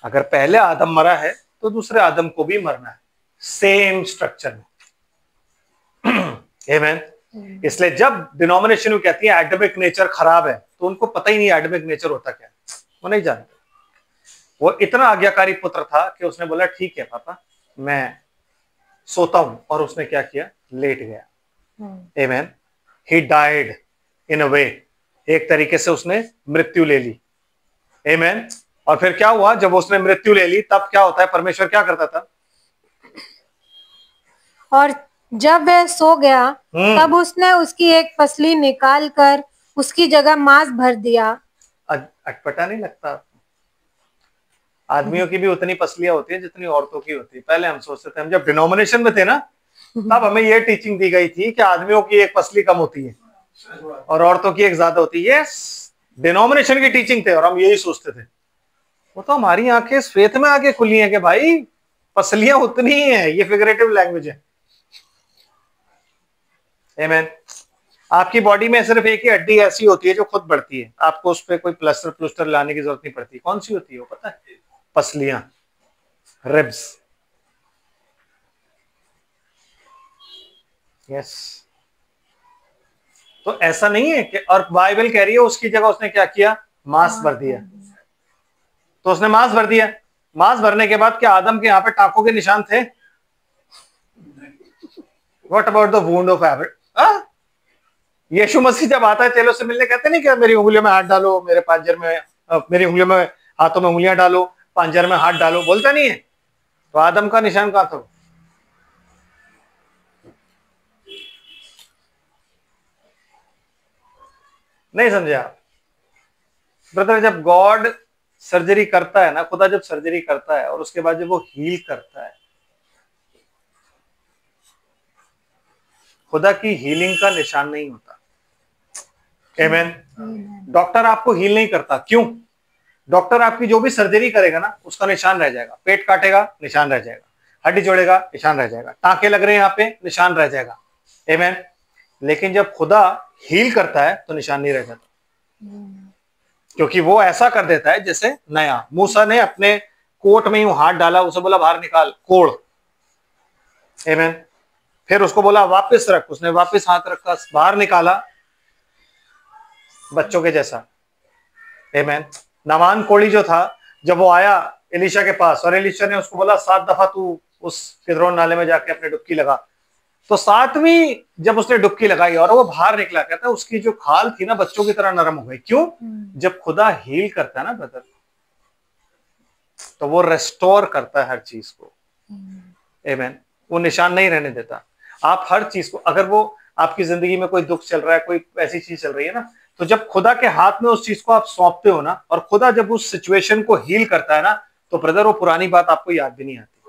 अगर पहले आदम मरा है तो दूसरे आदम को भी मरना है, सेम स्ट्रक्चर में। आमेन। इसलिए जब डिनोमिनेशन कहती है एडमिक नेचर खराब है, तो उनको पता ही नहीं एडमिक नेचर होता क्या है, वो नहीं जानते। वो इतना आज्ञाकारी पुत्र था कि उसने बोला ठीक है पापा मैं सोता हूं, और उसने क्या किया, लेट गया। आमेन। ही डाइड इन अ वे, एक तरीके से उसने मृत्यु ले ली। आमेन। और फिर क्या हुआ, जब उसने मृत्यु ले ली तब क्या होता है, परमेश्वर क्या करता था, और जब वह सो गया तब उसने उसकी एक पसली निकाल कर उसकी जगह मांस भर दिया। अटपटा नहीं लगता? आदमियों की भी उतनी पसलियां होती है जितनी औरतों की होती है। पहले हम सोचते थे, हम जब डिनोमिनेशन में थे ना तब हमें यह टीचिंग दी गई थी कि आदमियों की एक पसली कम होती है और औरतों की एक ज्यादा होती है। यस, डिनोमिनेशन की टीचिंग थे और हम यही सोचते थे। वो तो हमारी आंखें इस फेथ में आके खुली हैं कि भाई पसलियां उतनी ही है। ये फिगरेटिव लैंग्वेज है। आमेन। आपकी बॉडी में सिर्फ एक ही हड्डी ऐसी होती है जो खुद बढ़ती है, आपको उस पर कोई प्लास्टर प्लूस्टर लाने की जरूरत नहीं पड़ती। कौन सी होती है वो पता है? पसलियां, रिब्स। यस। तो ऐसा नहीं है कि, और बाइबल कह रही है उसकी जगह उसने क्या किया, मांस भर दिया। तो उसने मांस भर दिया। मांस भरने के बाद क्या आदम के यहां पे टाकों के निशान थे? What about the wound of Everett? Yeshu Masih जब आता है चेलों से मिलने, कहते नहीं क्या मेरी उंगलियों में हाथ डालो, मेरे पांजर में, मेरी उंगलियों में, हाथों में उंगलियां डालो, पांजर में हाथ डालो, बोलता नहीं है? तो आदम का निशान कहां था? नहीं समझे आप ब्रदर? जब गॉड सर्जरी करता है ना, खुदा जब सर्जरी करता है और उसके बाद जब वो हील करता है, खुदा की हीलिंग का निशान नहीं होता। आमेन। डॉक्टर आपको हील नहीं करता। क्यों? डॉक्टर आपकी जो भी सर्जरी करेगा ना उसका निशान रह जाएगा। पेट काटेगा, निशान रह जाएगा। हड्डी जोड़ेगा, निशान रह जाएगा। टांके लग रहे हैं यहाँ पे, निशान रह जाएगा। आमेन। लेकिन जब खुदा हील करता है तो निशान नहीं रह जाता, क्योंकि वो ऐसा कर देता है जैसे नया। मूसा ने अपने कोट में यूं हाथ डाला, उसे बोला बाहर निकाल कोड़, आमीन। फिर उसको बोला वापस रख, उसने वापस हाथ रखा, बाहर निकाला बच्चों के जैसा। आमीन। नामान कोढ़ी जो था, जब वो आया एलीशा के पास और एलीशा ने उसको बोला 7 दफा तू उस किद्रोन नाले में जाके अपने डुबकी लगा, तो 7वीं जब उसने डुबकी लगाई और वो बाहर निकला, कहता है उसकी जो खाल थी ना बच्चों की तरह नरम हो गई। क्यों? जब खुदा हील करता है ना ब्रदर, तो वो रेस्टोर करता है हर चीज को। आमीन। वो निशान नहीं रहने देता। आप हर चीज को, अगर वो आपकी जिंदगी में कोई दुख चल रहा है, कोई ऐसी चीज चल रही है ना, तो जब खुदा के हाथ में उस चीज को आप सौंपते हो ना, और खुदा जब उस सिचुएशन को हील करता है ना, तो ब्रदर वो पुरानी बात आपको याद भी नहीं आती,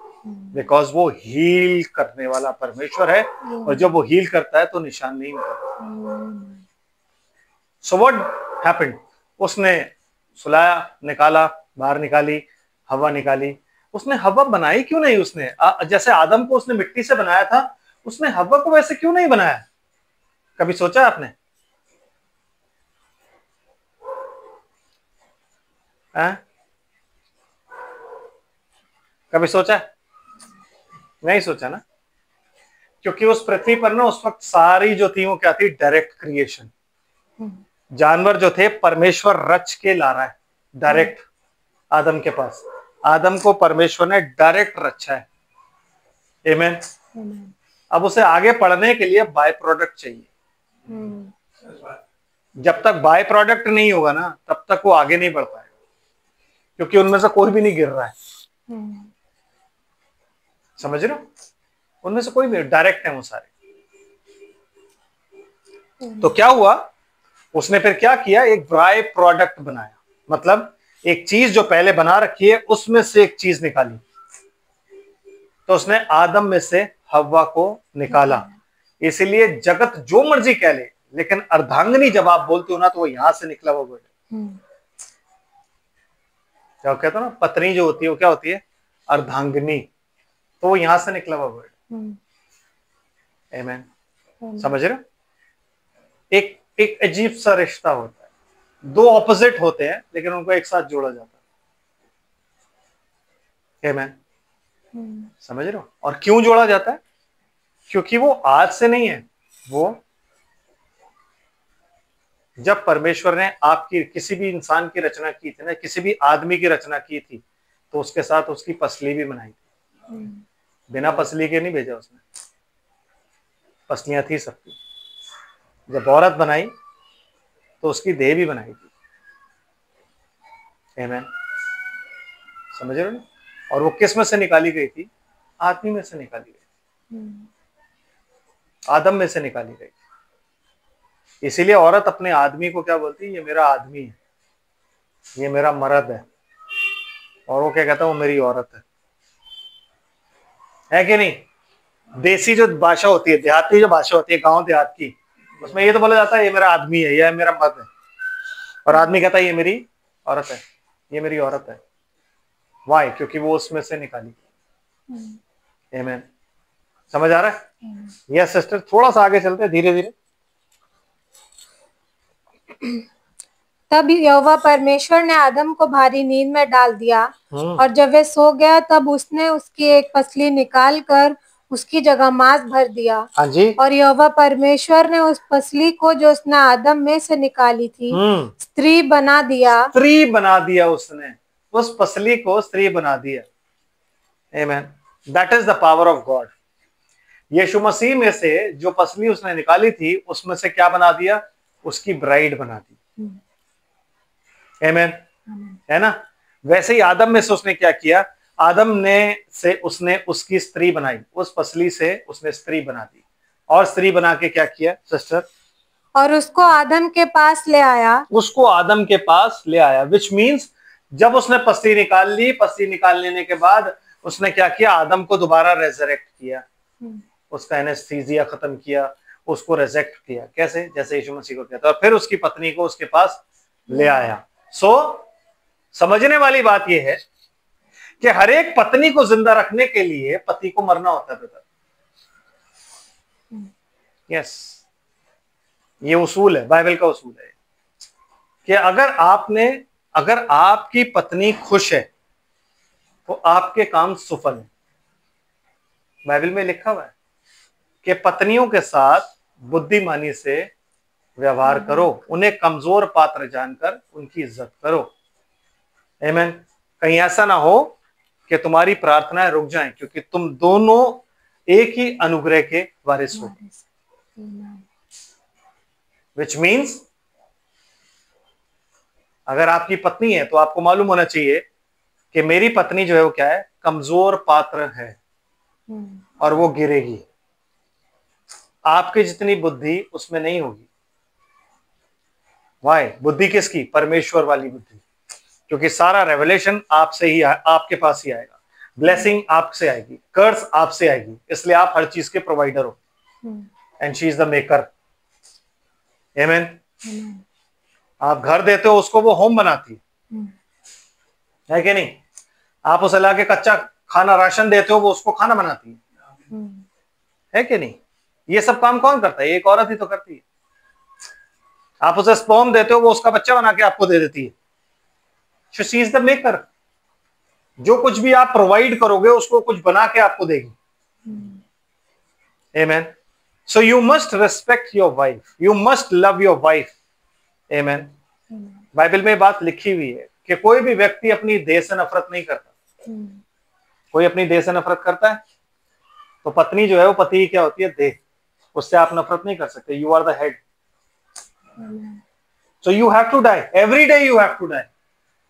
बिकॉज वो हील करने वाला परमेश्वर है, और जब वो हील करता है तो निशान नहीं होता। So what happened? उसने सुलाया, निकाला, बाहर निकाली, हवा निकाली। उसने हवा बनाई क्यों नहीं? उसने जैसे आदम को उसने मिट्टी से बनाया था, उसने हवा को वैसे क्यों नहीं बनाया? कभी सोचा आपने? कभी सोचा? नहीं सोचा ना, क्योंकि उस पृथ्वी पर ना उस वक्त सारी जो थी वो क्या थी? Direct creation. जानवर जो थे परमेश्वर रच के ला रहा है डायरेक्ट आदम के पास। आदम को परमेश्वर ने डायरेक्ट रचा है। आमीन। अब उसे आगे पढ़ने के लिए बाय प्रोडक्ट चाहिए। जब तक बाय प्रोडक्ट नहीं होगा ना, तब तक वो आगे नहीं बढ़ पाएगा, क्योंकि उनमें से कोई भी नहीं गिर रहा है। समझ रहे हो? उनमें से कोई भी डायरेक्ट है वो सारे। तो क्या हुआ? उसने फिर क्या किया? एक बाय प्रोडक्ट बनाया, मतलब एक चीज जो पहले बना रखी है उसमें से एक चीज निकाली। तो उसने आदम में से हव्वा को निकाला। इसलिए जगत जो मर्जी कह ले, लेकिन अर्धांगिनी जब आप बोलते हो ना, तो वो यहां से निकला हुआ वर्ड। क्या कहते हो ना, पत्नी जो होती है वो क्या होती है? अर्धांगिनी। तो वो यहां से निकला हुआ वर्ड। आमीन। समझ रहे हो? एक अजीब सा रिश्ता होता है, दो ऑपोजिट होते हैं लेकिन उनको एक साथ जोड़ा जाता है। आमीन। समझ रहे हो? और क्यों जोड़ा जाता है? क्योंकि वो आज से नहीं है, वो जब परमेश्वर ने आपकी किसी भी इंसान की रचना की थी ना, किसी भी आदमी की रचना की थी, तो उसके साथ उसकी पसली भी बनाई थी। बिना पसली के नहीं भेजा उसने, पसलियां थी सबकी। जब औरत बनाई तो उसकी देह भी बनाई थी। आमीन। समझ रहे हो ना? और वो किस में से निकाली गई थी? आदमी में से निकाली गई, आदम में से निकाली गई। इसीलिए औरत अपने आदमी को क्या बोलती है? ये मेरा आदमी है, ये मेरा मर्द है। और वो क्या कहता है? वो मेरी औरत है कि नहीं? देसी जो भाषा होती है, देहाती जो भाषा होती है, गांव देहात की, उसमें ये तो बोला जाता है ये मेरा आदमी है, ये मेरा मर्द है। और आदमी कहता है ये मेरी औरत है, ये मेरी औरत है। वाई? क्योंकि वो उसमें से निकाली। आमीन। समझ आ रहा है? यस सिस्टर, थोड़ा सा आगे चलते हैं धीरे धीरे। तब यहोवा परमेश्वर ने आदम को भारी नींद में डाल दिया, और जब वह सो गया तब उसने उसकी एक पसली निकाल कर उसकी जगह मांस भर दिया। हाँ जी। और यहोवा परमेश्वर ने उस पसली को जो उसने आदम में से निकाली थी स्त्री बना दिया। स्त्री बना दिया उसने, उस पसली को स्त्री बना दिया। आमीन। That is the power of God. Yeshu Masih में से जो पसली उसने निकाली थी, उसमें से क्या बना दिया? उसकी ब्राइड बना दी। आमीन। है ना? वैसे ही आदम में से उसने क्या किया? आदम ने से उसने उसकी स्त्री बनाई, उस पसली से उसने स्त्री बना दी। और स्त्री बना के क्या किया सिस्टर? और उसको आदम के पास ले आया। उसको आदम के पास ले आया, विच मीन्स जब उसने पसली निकाल ली, पसली निकाल लेने के बाद उसने क्या किया? आदम को दोबारा रेजरेक्ट किया, उसका एनेस्थीसिया खत्म किया, उसको रेजेक्ट किया। कैसे? जैसे यीशु मसीह को किया था। और फिर उसकी पत्नी को उसके पास ले आया। सो समझने वाली बात यह है कि हर एक पत्नी को जिंदा रखने के लिए पति को मरना होता है ब्रदर। यस, ये उसूल है, बाइबल का उसूल है कि अगर आपकी पत्नी खुश है तो आपके काम सफल है। बाइबल में लिखा हुआ है कि पत्नियों के साथ बुद्धिमानी से व्यवहार करो, उन्हें कमजोर पात्र जानकर उनकी इज्जत करो। आमीन। कहीं ऐसा ना हो कि तुम्हारी प्रार्थनाएं रुक जाएं, क्योंकि तुम दोनों एक ही अनुग्रह के वारिस हो। विच मीन्स अगर आपकी पत्नी है तो आपको मालूम होना चाहिए कि मेरी पत्नी जो है वो क्या है, कमजोर पात्र है और वो गिरेगी। आपकी जितनी बुद्धि उसमें नहीं होगी। वाई? बुद्धि किसकी? परमेश्वर वाली बुद्धि, क्योंकि सारा रेवलेशन आपसे ही आपके पास ही आएगा। ब्लेसिंग आपसे आएगी, कर्स आपसे आएगी, इसलिए आप हर चीज के प्रोवाइडर हो। And she is the maker. आमीन। आप घर देते हो उसको, वो होम बनाती है कि नहीं? आप उसे लाके कच्चा खाना राशन देते हो, वो उसको खाना बनाती है कि नहीं? ये सब काम कौन करता है? एक औरत ही तो करती है। आप उसे स्पर्म देते हो, वो उसका बच्चा बना के आपको दे देती है। So she is the maker। जो कुछ भी आप प्रोवाइड करोगे उसको कुछ बना के आपको देगी। Amen। So you must respect your wife, you must love your wife। Amen। Bible में बात लिखी हुई है कि कोई भी व्यक्ति अपनी देह से नफरत नहीं करता। कोई अपनी देह से नफरत करता है तो पत्नी जो है वो पति की क्या होती है? देह। उससे आप नफरत नहीं कर सकते। You are the head. So you have to die every day, you have to die.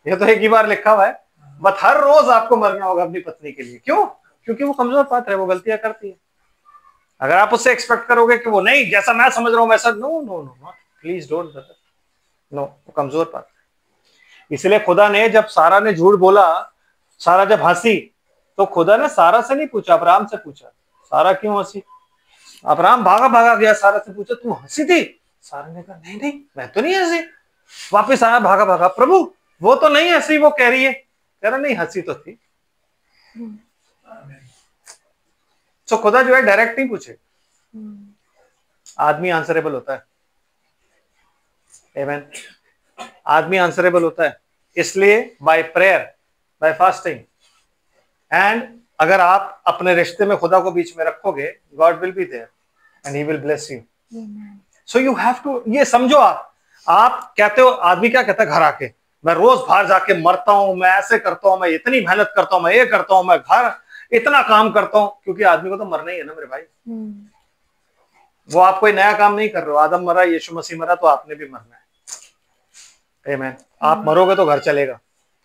ये तो एक ही बार लिखा हुआ है, बट हर रोज आपको मरना होगा अपनी पत्नी के लिए। क्यों? क्योंकि वो कमजोर पात्र है, वो गलतियां करती है। अगर आप उससे एक्सपेक्ट करोगे कि वो नहीं, जैसा मैं समझ रहा हूं वैसा, no no no not, please don't brother, no, वो कमजोर पात्र। इसलिए खुदा ने, जब सारा ने झूठ बोला, सारा जब हंसी, तो खुदा ने सारा से नहीं पूछा, अब्राहम से पूछा, सारा क्यों हंसी? अब्राहम भागा भागा गया, सारा से पूछा तू हंसी थी? सारा ने कहा नहीं नहीं मैं तो नहीं हंसी। वापिस आया भागा भागा, प्रभु वो तो नहीं हंसी, वो कह रही है। कह रहा नहीं हंसी तो थी। तो खुदा जो है डायरेक्ट नहीं पूछे। आदमी आंसरेबल होता है। आमीन। आदमी आंसरेबल होता है, इसलिए by prayer, by fasting, and अगर आप अपने रिश्ते में खुदा को बीच में रखोगे, God will be there and he will bless you. So you have to, ये समझो। आप कहते हो, आदमी क्या कहता है घर आके, मैं रोज बाहर जाके मरता हूं, मैं ऐसे करता हूं, मैं इतनी मेहनत करता हूं, मैं ये करता हूं, मैं घर इतना काम करता हूं, क्योंकि आदमी को तो मरना ही है ना मेरे भाई। वो आप कोई नया काम नहीं कर रहे हो। आदम मरा, यीशु मसीह मरा, तो आपने भी मरना है। आमीन। आप मरोगे तो घर चलेगा,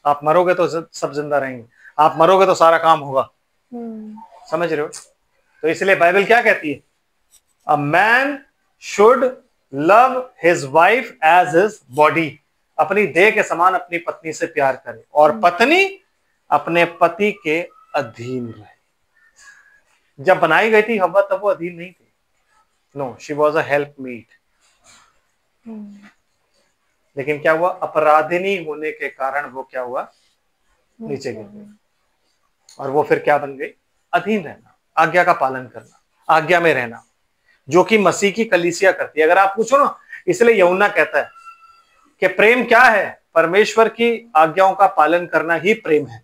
आप मरोगे तो सब जिंदा रहेंगे, आप मरोगे तो सारा काम होगा। समझ रहे हो? तो इसलिए बाइबल क्या कहती है? A man should love his wife as his body. अपनी देह के समान अपनी पत्नी से प्यार करे, और पत्नी अपने पति के अधीन रहे। जब बनाई गई थी हव्वा, तब वो अधीन नहीं थी। No, she was a help meet. लेकिन क्या हुआ? अपराधिनी होने के कारण वो क्या हुआ? नीचे गिर गई। और वो फिर क्या बन गई? अधीन रहना, आज्ञा का पालन करना, आज्ञा में रहना, जो कि मसीह की कलीसिया करती है। अगर आप पूछो ना, इसलिए यूहन्ना कहता है कि प्रेम क्या है? परमेश्वर की आज्ञाओं का पालन करना ही प्रेम है।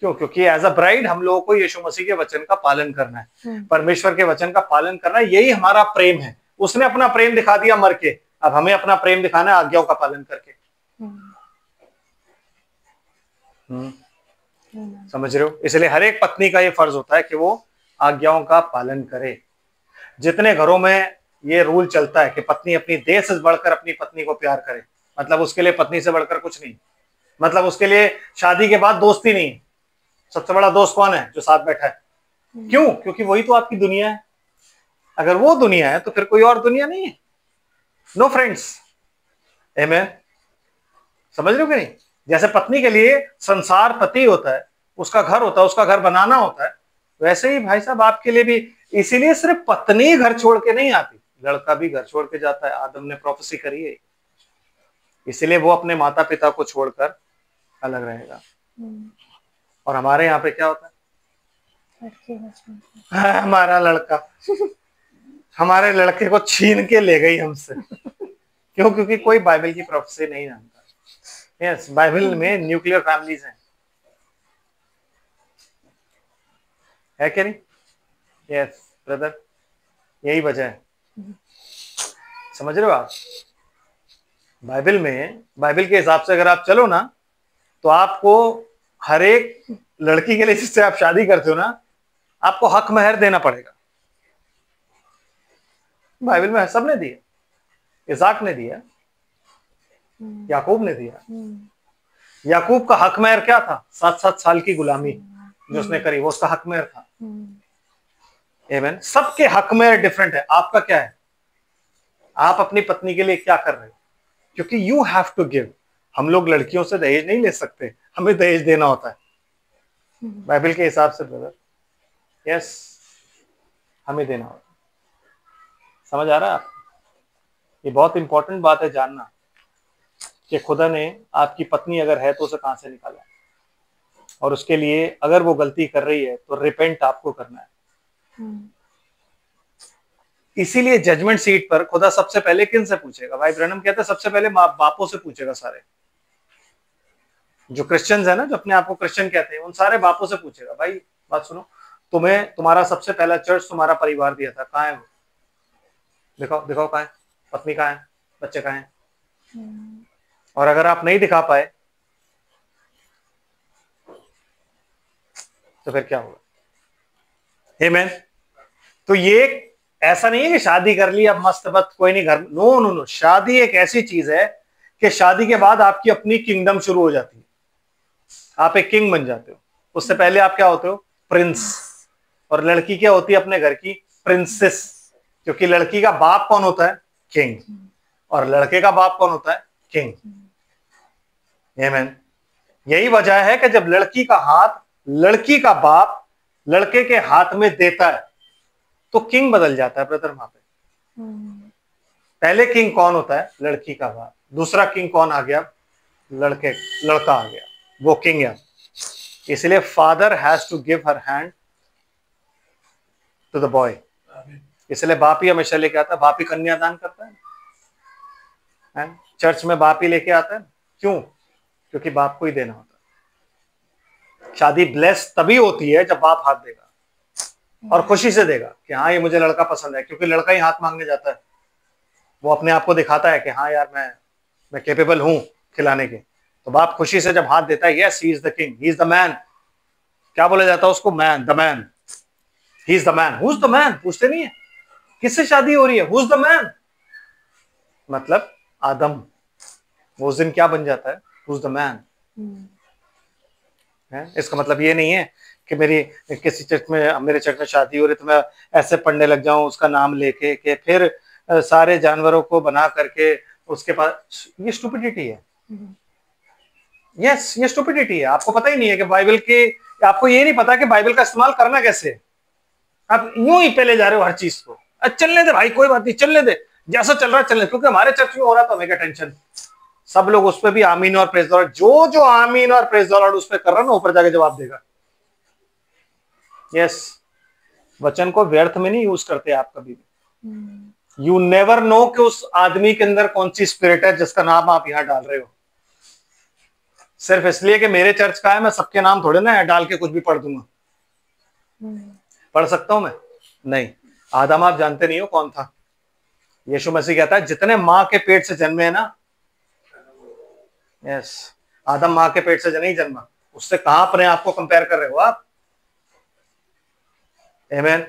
क्यों? क्योंकि एज अ ब्राइड हम लोगों को यीशु मसीह के वचन का पालन करना है, परमेश्वर के वचन का पालन करना, यही हमारा प्रेम है। उसने अपना प्रेम दिखा दिया मर के, अब हमें अपना प्रेम दिखाना है आज्ञाओं का पालन करके। समझ रहे हो? इसलिए हर एक पत्नी का ये फर्ज होता है कि वो आज्ञाओं का पालन करे। जितने घरों में ये रूल चलता है कि पत्नी अपनी देह से बढ़कर अपनी पत्नी को प्यार करे, मतलब उसके लिए पत्नी से बढ़कर कुछ नहीं, मतलब उसके लिए शादी के बाद दोस्ती नहीं। सबसे बड़ा दोस्त कौन है? जो साथ बैठा है। क्यों? क्योंकि वही तो आपकी दुनिया है। अगर वो दुनिया है तो फिर कोई और दुनिया नहीं है। No friends. आमीन। समझ रहे हो कि नहीं? जैसे पत्नी के लिए संसार पति होता है, उसका घर होता है, उसका घर बनाना होता है, वैसे ही भाई साहब आपके लिए भी। इसीलिए सिर्फ पत्नी घर छोड़ के नहीं आती, लड़का भी घर छोड़ के जाता है। आदम ने प्रोफेसी करी है, इसीलिए वो अपने माता पिता को छोड़कर अलग रहेगा। और हमारे यहाँ पे क्या होता है? हमारा लड़का हमारे लड़के को छीन के ले गई हमसे। क्यों? क्योंकि कोई बाइबल की प्रोफेसी नहीं जानता। यस, बाइबल में न्यूक्लियर फैमिलीज हैं, है कि नहीं? यस ब्रदर, यही वजह है। समझ रहे हो आप? बाइबल में, बाइबल के हिसाब से अगर आप चलो ना, तो आपको हर एक लड़की के लिए जिससे आप शादी करते हो ना, आपको हक महर देना पड़ेगा। बाइबल में सबने दिया, इसाक ने दिया, याकूब ने दिया। याकूब का हक महर क्या था? 7-7 साल की गुलामी जो उसने करी, वो उसका हक महर था। आमीन। सबके हक महर डिफरेंट है। आपका क्या है? आप अपनी पत्नी के लिए क्या कर रहे हो? क्योंकि यू हैव टू गिव। हम लोग लड़कियों से दहेज नहीं ले सकते, हमें दहेज देना होता है बाइबल के हिसाब से ब्रदर। यस, हमें देना होता है। समझ आ रहा है आप? ये बहुत इंपॉर्टेंट बात है जानना कि खुदा ने आपकी पत्नी अगर है तो उसे कहां से निकाला, और उसके लिए अगर वो गलती कर रही है तो रिपेंट आपको करना है। इसीलिए जजमेंट सीट पर खुदा सबसे पहले किन से पूछेगा? भाई ब्रैनम कहता है सबसे पहले माँ बापों से पूछेगा। सारे जो क्रिश्चियंस है ना, जो अपने आप को क्रिश्चियन कहते हैं, उन सारे बापों से पूछेगा, भाई बात सुनो, तुम्हें तुम्हारा सबसे पहला चर्च तुम्हारा परिवार दिया था, कहाँ है वो? दिखाओ दिखाओ, कहाँ है? पत्नी कहाँ है? बच्चे कहाँ है? और अगर आप नहीं दिखा पाए तो फिर क्या होगा? आमीन। तो ये ऐसा नहीं है कि शादी कर ली अब मस्त बत कोई नहीं घर। नो नो नो, शादी एक ऐसी चीज है कि शादी के बाद आपकी अपनी किंगडम शुरू हो जाती है। आप एक किंग बन जाते हो। उससे पहले आप क्या होते हो? प्रिंस। और लड़की क्या होती है अपने घर की? प्रिंसेस। क्योंकि लड़की का बाप कौन होता है? किंग। और लड़के का बाप कौन होता है? किंग। आमीन। यही वजह है कि जब लड़की का हाथ लड़की का बाप लड़के के हाथ में देता है तो किंग बदल जाता है ब्रदर। वहां पे पहले किंग कौन होता है? लड़की का बाप। दूसरा किंग कौन आ गया? लड़का आ गया, वो किंग है। इसलिए father has to give her hand to the boy. इसलिए बाप ही हमेशा लेके आता है, बाप ही कन्यादान करता है। चर्च में बाप ही लेके आता है। क्यों? क्योंकि बाप को ही देना होता है। शादी ब्लेस तभी होती है जब बाप हाथ देगा और खुशी से देगा कि हाँ ये मुझे लड़का पसंद है, क्योंकि लड़का ही हाथ मांगने जाता है। वो अपने आप को दिखाता है कि हाँ यार मैं कैपेबल हूं खिलाने के। तो बाप खुशी से जब हाथ देता है, yes he is the king, he is the man. क्या बोला जाता है उसको? Man, the man, he is the man. Who is the man? पूछते नहीं है किससे शादी हो रही है, हु इज द मैन? मतलब आदम। वो उस दिन क्या बन जाता है? Who is the man. इसका मतलब ये नहीं है कि मेरी किसी चर्च में, मेरे चर्च में शादी हो रही तो मैं ऐसे पढ़ने लग जाऊं उसका नाम लेके कि फिर सारे जानवरों को बना करके उसके पास। ये स्टुपिडिटी है। यस, ये स्टुपिडिटी है। आपको पता ही नहीं है कि बाइबल के, आपको ये नहीं पता कि बाइबल का इस्तेमाल करना कैसे है। आप यूं ही पहले जा रहे हो हर चीज को। चलने दे भाई, कोई बात नहीं, चलने दे, जैसा चल रहा है चलने। क्योंकि हमारे चर्च में हो रहा तो हमें क्या टेंशन। सब लोग उस पर भी आमीन और प्रेज द लॉर्ड, जो आमीन और प्रेज द लॉर्ड उस पर कर रहा है ना, ऊपर जाके जवाब देगा। यस, वचन को व्यर्थ में नहीं यूज करते आप कभी भी। यू नेवर नो कि उस आदमी के अंदर कौन सी स्पिरिट है जिसका नाम आप यहां डाल रहे हो। सिर्फ इसलिए कि मेरे चर्च का है, मैं सबके नाम थोड़े ना डाल के कुछ भी पढ़ दूंगा। पढ़ सकता हूं मैं? नहीं। आदम आप जानते नहीं हो कौन था? यीशु मसीह कहता है जितने मां के पेट से जन्मे है ना, यस, आदम मां के पेट से नहीं जन्मा। उससे कहां अपने आप को कंपेयर कर रहे हो आप? आमीन।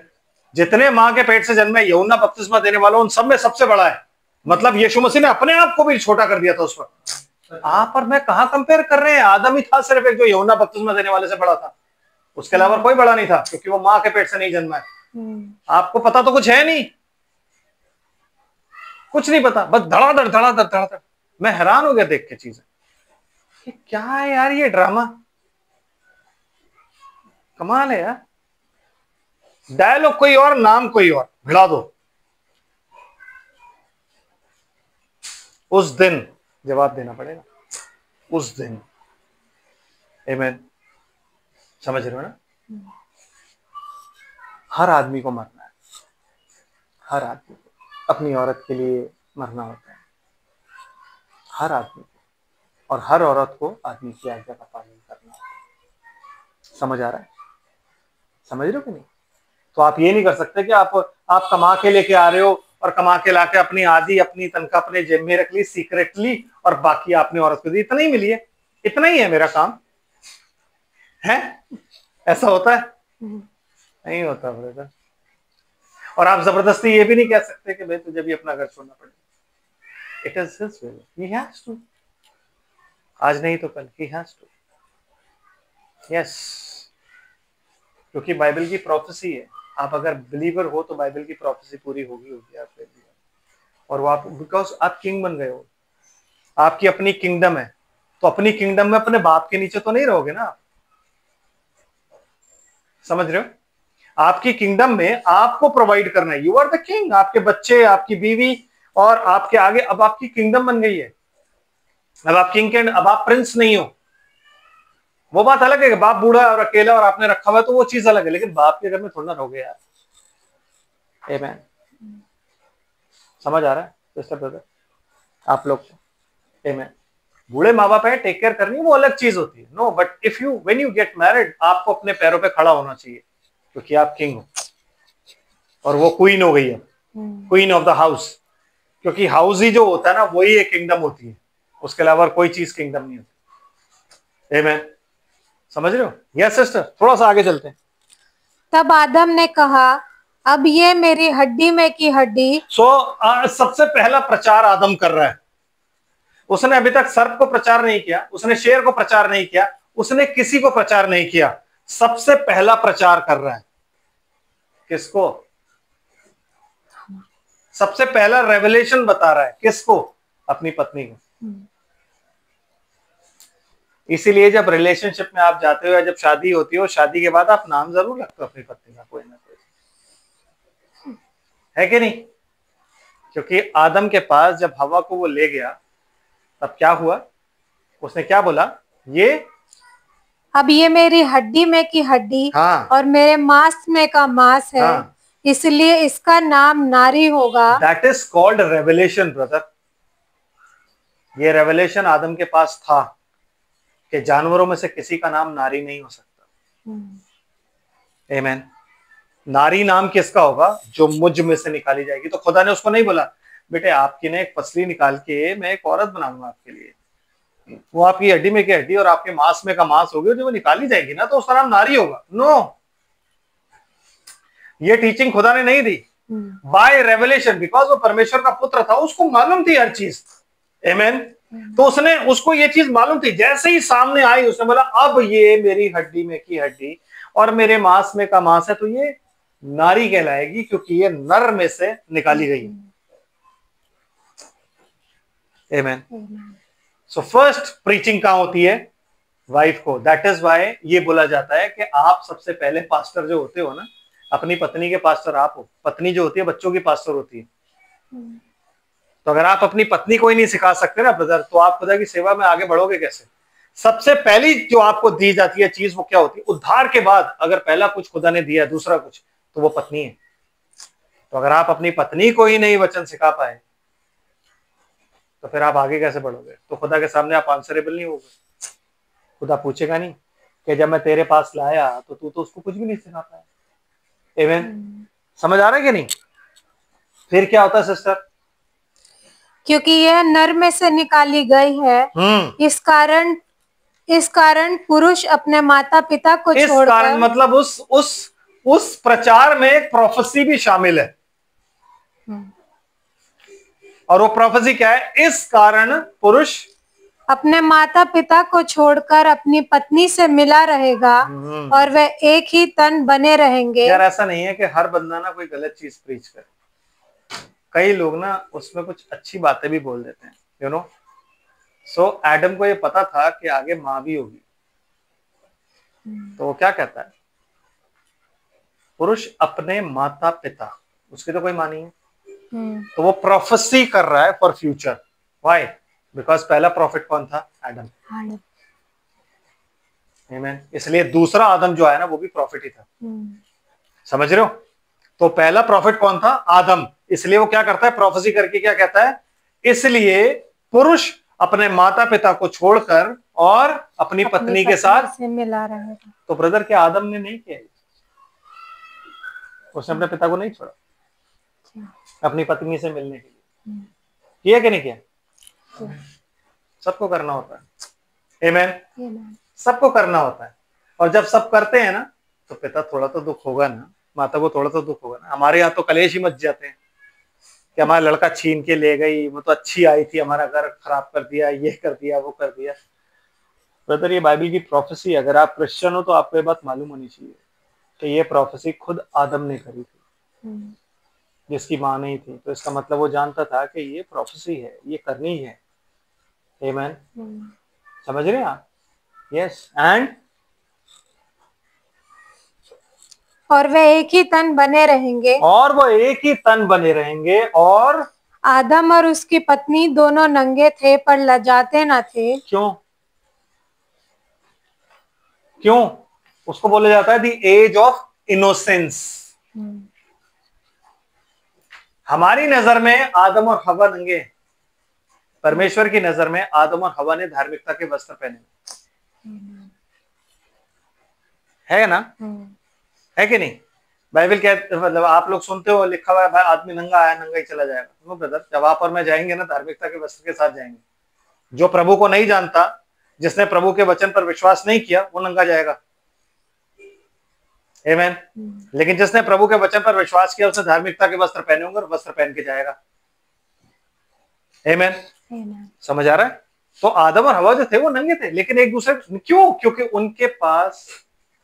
जितने मां के पेट से जन्मे, यूहन्ना बपतिस्मा देने वाला उन सब में सबसे बड़ा है। मतलब यीशु मसीह ने अपने आप को भी छोटा कर दिया था उस पर। आप और मैं कहां कंपेयर कर रहे हैं? आदम ही था सिर्फ एक जो यूहन्ना बपतिस्मा देने वाले से बड़ा था। उसके अलावा कोई बड़ा नहीं था, क्योंकि वो मां के पेट से नहीं जन्मा है। आपको पता तो कुछ है नहीं, कुछ नहीं पता, बस धड़ाधड़ धड़ाधड़ धड़ाधड़। मैं हैरान हो गया देख के चीजें, क्या है यार ये ड्रामा, कमाल है यार। डायलॉग कोई और, नाम कोई और, भिड़ा दो। उस दिन जवाब देना पड़ेगा, उस दिन। आमीन। समझ रहे हो ना? हर आदमी को मरना है, हर आदमी को अपनी औरत के लिए मरना होता है, हर आदमी को। और हर औरत को आदमी की आज्ञा का पालन करना होता है। समझ आ रहा है? समझ रहे हो कि नहीं? तो आप ये नहीं कर सकते कि आप कमा के लेके आ रहे हो और कमा के लाके अपनी आधी अपनी तनख्वाह अपने जेब में रख ली सीक्रेटली और बाकी आपने औरत को दी। इतना ही मिली है, इतना ही है मेरा काम है। ऐसा होता है? नहीं होता ब्रदर। और आप जबरदस्ती ये भी नहीं कह सकते कि भाई तुझे भी अपना घर छोड़ना पड़ेगा। It is his will, he has to. आज नहीं तो कल, ही हैज टू। यस, क्योंकि बाइबल की प्रोफेसी है। आप अगर बिलीवर हो तो बाइबल की प्रोफेसी पूरी होगी आपके लिए। और वो आप, बिकॉज आप किंग बन गए हो, आपकी अपनी किंगडम है, तो अपनी किंगडम में अपने बाप के नीचे तो नहीं रहोगे ना आप। समझ रहे हो? आपकी किंगडम में आपको प्रोवाइड करना है। You are the king. आपके बच्चे, आपकी बीवी और आपके आगे, अब आपकी किंगडम बन गई है। अब आप किंग के, अब आप प्रिंस नहीं हो। वो बात अलग है कि बाप बूढ़ा और अकेला और आपने रखा हुआ है, तो वो चीज अलग है, लेकिन बाप के घर में थोड़ा ना रहोगे यार। आमेन। समझ आ रहा है सिस्टर ब्रदर आप लोग को? आमेन। बूढ़े माँ बाप है, टेक केयर करनी, वो अलग चीज होती है। No, but if you when you get married, आपको अपने पैरों पे खड़ा होना चाहिए, क्योंकि आप किंग हो और वो क्वीन हो गई है, क्वीन ऑफ द हाउस। क्योंकि हाउस ही जो होता है ना, वही एक किंगडम होती है, उसके अलावा कोई चीज किंगडम नहीं होती। आमेन। समझ रहे हो? यस सिस्टर, थोड़ा सा आगे चलते हैं। तब आदम ने कहा, अब ये मेरी हड्डी में की हड्डी। सबसे पहला प्रचार आदम कर रहा है। उसने अभी तक सर्प को प्रचार नहीं किया, उसने शेर को प्रचार नहीं किया, उसने किसी को प्रचार नहीं किया। सबसे पहला प्रचार कर रहा है किसको? सबसे पहला रेवलेशन बता रहा है किसको? अपनी पत्नी को। इसीलिए जब रिलेशनशिप में आप जाते हो या जब शादी होती हो, शादी के बाद आप नाम जरूर रखते हो अपनी पत्नी का, कोई ना कोई, है कि नहीं? क्योंकि आदम के पास जब हवा को वो ले गया, तब क्या हुआ? उसने क्या बोला? ये अब ये मेरी हड्डी में की हड्डी, हाँ, और मेरे मांस में का मांस है, हाँ, इसलिए इसका नाम नारी होगा। That is called revelation brother. ये रेवलेशन आदम के पास था कि जानवरों में से किसी का नाम नारी नहीं हो सकता। आमेन। नारी नाम किसका होगा? जो मुझ में से निकाली जाएगी। तो खुदा ने उसको नहीं बोला बेटे आपकी ने एक पसली निकाल के मैं एक औरत बनाऊंगा आपके लिए, वो आपकी हड्डी में की हड्डी और आपके मांस में का मांस होगी, जो वो निकाली जाएगी ना तो उसका नाम नारी होगा। नो, ये टीचिंग खुदा ने नहीं दी। बाय रेवलेशन, बिकॉज वो परमेश्वर का पुत्र था, उसको मालूम थी हर चीज। आमेन। तो उसने, उसको ये चीज मालूम थी। जैसे ही सामने आई उसने बोला अब ये मेरी हड्डी में की हड्डी और मेरे मांस में का मांस है, तो ये नारी कहलाएगी क्योंकि ये नर में से निकाली गई है। आमेन। सो फर्स्ट प्रीचिंग कहां होती है? वाइफ को। दैट इज वाई ये बोला जाता है कि आप सबसे पहले पास्टर जो होते हो ना, अपनी पत्नी के पास्टर आप हो। पत्नी जो होती है बच्चों की पास्टर होती है। तो अगर आप अपनी पत्नी को ही नहीं सिखा सकते ना ब्रदर, तो आप खुदा की सेवा में आगे बढ़ोगे कैसे? सबसे पहली जो आपको दी जाती है चीज वो क्या होती है? उद्धार के बाद अगर पहला कुछ खुदा ने दिया दूसरा कुछ, तो वो पत्नी है। तो अगर आप अपनी पत्नी को ही नहीं वचन सिखा पाए तो फिर आप आगे कैसे बढ़ोगे? तो खुदा के सामने आप आंसरेबल नहीं होगे। खुदा पूछेगा नहीं कि जब मैं तेरे पास लाया तो तू तो उसको कुछ भी नहीं सिखा पाया। आमेन। समझ आ रहा है कि नहीं? फिर क्या होता है सिस्टर? क्योंकि यह नर में से निकाली गई है, इस कारण पुरुष अपने माता पिता को छोड़कर, इस कारण मतलब उस प्रचार में एक प्रोफेसी भी शामिल है। और वो प्रोफेसी क्या है? इस कारण पुरुष अपने माता पिता को छोड़कर अपनी पत्नी से मिला रहेगा और वे एक ही तन बने रहेंगे। यार ऐसा नहीं है कि हर बंदा ना कोई गलत चीज प्रीच करे। कई लोग ना उसमें कुछ अच्छी बातें भी बोल देते हैं, यू नो। सो एडम को ये पता था कि आगे माँ भी होगी, तो वो क्या कहता है? पुरुष अपने माता पिता, उसकी तो कोई माँ नहीं है, तो वो प्रोफेसी कर रहा है फॉर फ्यूचर। व्हाई? बिकॉज पहला प्रॉफिट कौन था? एडम। आमीन। इसलिए दूसरा आदम जो है ना वो भी प्रॉफिट ही था। समझ रहे हो? तो पहला प्रॉफिट कौन था? आदम। इसलिए वो क्या करता है? प्रोफेसी करके क्या कहता है? इसलिए पुरुष अपने माता पिता को छोड़कर और अपनी पत्नी के साथ मिला रहेगा। तो ब्रदर क्या आदम ने नहीं किया? उसने अपने पिता को नहीं छोड़ा अपनी पत्नी से मिलने के लिए। किया कि नहीं किया? सबको करना होता है। आमीन। सबको करना होता है। और जब सब करते हैं ना तो पिता थोड़ा तो दुख होगा ना, माता को थोड़ा तो दुख होगा ना। हमारे यहाँ तो कलेश ही मच जाते हैं कि हमारा लड़का छीन के ले गई, वो तो अच्छी आई थी, हमारा घर खराब कर दिया, ये कर दिया, वो कर दिया। ब्रदर, ये बाइबल की प्रोफेसी, अगर आप क्रिश्चियन हो तो आपको ये बात मालूम होनी चाहिए कि ये प्रोफेसी खुद आदम ने करी थी, जिसकी मां नहीं थी। तो इसका मतलब वो जानता था कि ये प्रोफेसी है, ये करनी है। आमीन। समझ रहे हैं आप? यस। एंड और वे एक ही तन बने रहेंगे। और वो एक ही तन बने रहेंगे। और आदम और उसकी पत्नी दोनों नंगे थे पर लजाते न थे। क्यों? क्यों? उसको बोला जाता है द एज ऑफ इनोसेंस। हमारी नजर में आदम और हवा नंगे, परमेश्वर की नजर में आदम और हवा ने धार्मिकता के वस्त्र पहने है ना? है कि नहीं? बाइबल क्या मतलब आप लोग सुनते हो लिखा हुआ है भाई आदमी नंगा आया नंगा ही चला जाएगा। नो ब्रदर, जब आप और मैं जाएंगे ना धार्मिकता के वस्त्र के साथ जाएंगे। जो प्रभु को नहीं जानता, जिसने प्रभु के वचन पर विश्वास नहीं किया, वो नंगा जाएगा। आमीन। लेकिन जिसने प्रभु के वचन पर विश्वास किया उसने धार्मिकता के वस्त्र पहने होंगे और वस्त्र पहन के जाएगा। आमीन। समझ आ रहा है? तो आदम और हवा जो थे वो नंगे थे, लेकिन एक दूसरे, क्यों? क्योंकि उनके पास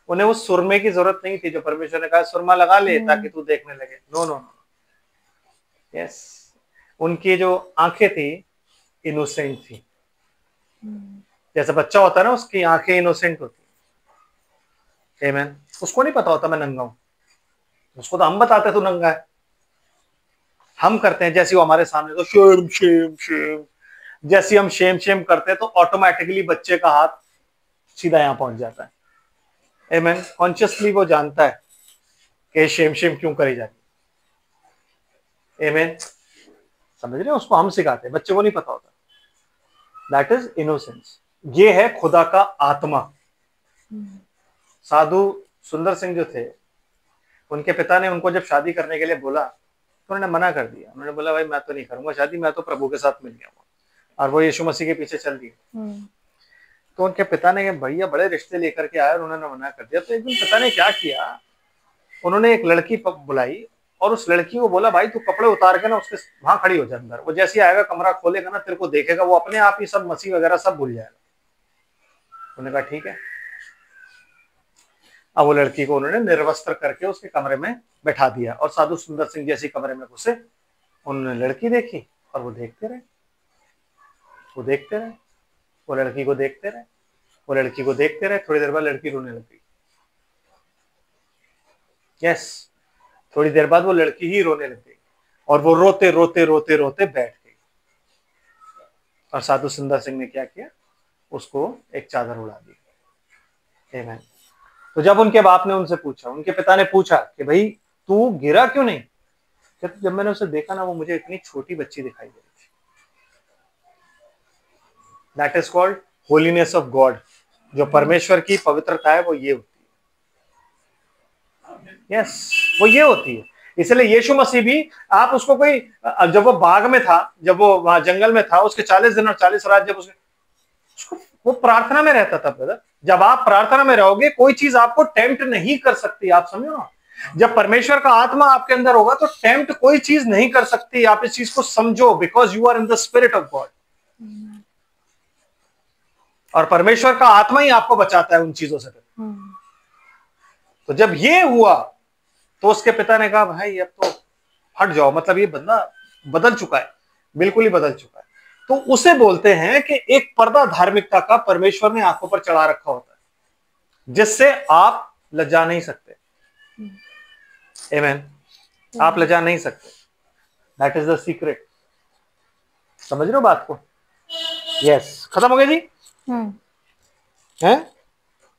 उन्हें उस सुरमे की जरूरत नहीं थी जो परमेश्वर ने कहा सुरमा लगा ले ताकि तू देखने लगे। No no no. यस, उनकी जो आंखें थी इनोसेंट थी। जैसे बच्चा होता है ना, उसकी आंखें इनोसेंट होती है। आमीन। उसको नहीं पता होता मैं नंगा हूं, उसको तो हम बताते तू नंगा है। हम करते हैं जैसे वो हमारे सामने तो शेम शेम शेम, जैसे हम शेम शेम करते हैं तो ऑटोमेटिकली बच्चे का हाथ सीधा यहां पहुंच जाता है। आमीन। कॉन्शियसली वो जानता है कि शेम शेम क्यों करी जाती है। आमीन। समझ रहे हैं? उसको हम सिखाते हैं, बच्चे को नहीं पता होता। That is innocence. ये है खुदा का आत्मा। साधु सुंदर सिंह जो थे, उनके पिता ने उनको जब शादी करने के लिए बोला तो उन्होंने मना कर दिया। उन्होंने बोला भाई मैं तो नहीं करूंगा शादी, मैं तो प्रभु के साथ मिल गया हूँ, और वो यीशु मसीह के पीछे चल दिए। तो उनके पिता ने भैया बड़े रिश्ते लेकर के आए और उन्होंने मना कर दिया। तो एक दिन पिता ने क्या किया, उन्होंने एक लड़की बुलाई और उस लड़की को बोला भाई तू कपड़े उतार के ना उसके वहां खड़ी हो जा अंदर, वो जैसे आएगा कमरा खोलेगा ना तेरे को देखेगा, वो अपने आप ही सब मसीह वगैरह सब भूल जाएगा। उन्होंने कहा ठीक है। अब वो लड़की को उन्होंने निर्वस्त्र करके उसके कमरे में बैठा दिया और साधु सुंदर सिंह जैसी कमरे में घुसे। उन्होंने लड़की देखी और वो देखते रहे, वो देखते रहे, वो लड़की को देखते रहे, वो लड़की को देखते रहे। थोड़ी देर बाद लड़की रोने लग गई। यस, थोड़ी देर बाद वो लड़की ही रोने लग गई और वो रोते रोते रोते रोते बैठ गई। और साधु सुंदर सिंह ने क्या किया, उसको एक चादर उड़ा दी। आमीन। तो जब उनके बाप ने उनसे पूछा, उनके पिता ने पूछा कि भाई तू गिरा क्यों नहीं, कहते जब मैंने उसे देखा ना वो मुझे इतनी छोटी बच्ची दिखाई दे रही थी। That is called holiness of God. जो परमेश्वर की पवित्रता है वो ये होती है। यस, वो ये होती है। इसलिए यीशु मसीह भी, आप उसको कोई, जब वो बाग में था, जब वो वहां जंगल में था, उसके 40 दिन और 40 रात जब उसको वो प्रार्थना में रहता था। ब्रदर, जब आप प्रार्थना में रहोगे कोई चीज आपको टेम्प्ट नहीं कर सकती। आप समझो ना, जब परमेश्वर का आत्मा आपके अंदर होगा तो टेम्प्ट कोई चीज नहीं कर सकती। आप इस चीज को समझो, because you are in the spirit of God. और परमेश्वर का आत्मा ही आपको बचाता है उन चीजों से। तो जब ये हुआ तो उसके पिता ने कहा भाई अब तो हट जाओ, मतलब ये बंदा बदल चुका है, बिल्कुल ही बदल चुका है। तो उसे बोलते हैं कि एक पर्दा धार्मिकता का परमेश्वर ने आंखों पर चढ़ा रखा होता है, जिससे आप लज्जा नहीं सकते। आमीन। आप लज्जा नहीं सकते। That is the secret. समझ रहे हो बात को? यस। खत्म हो गया जी? हैं?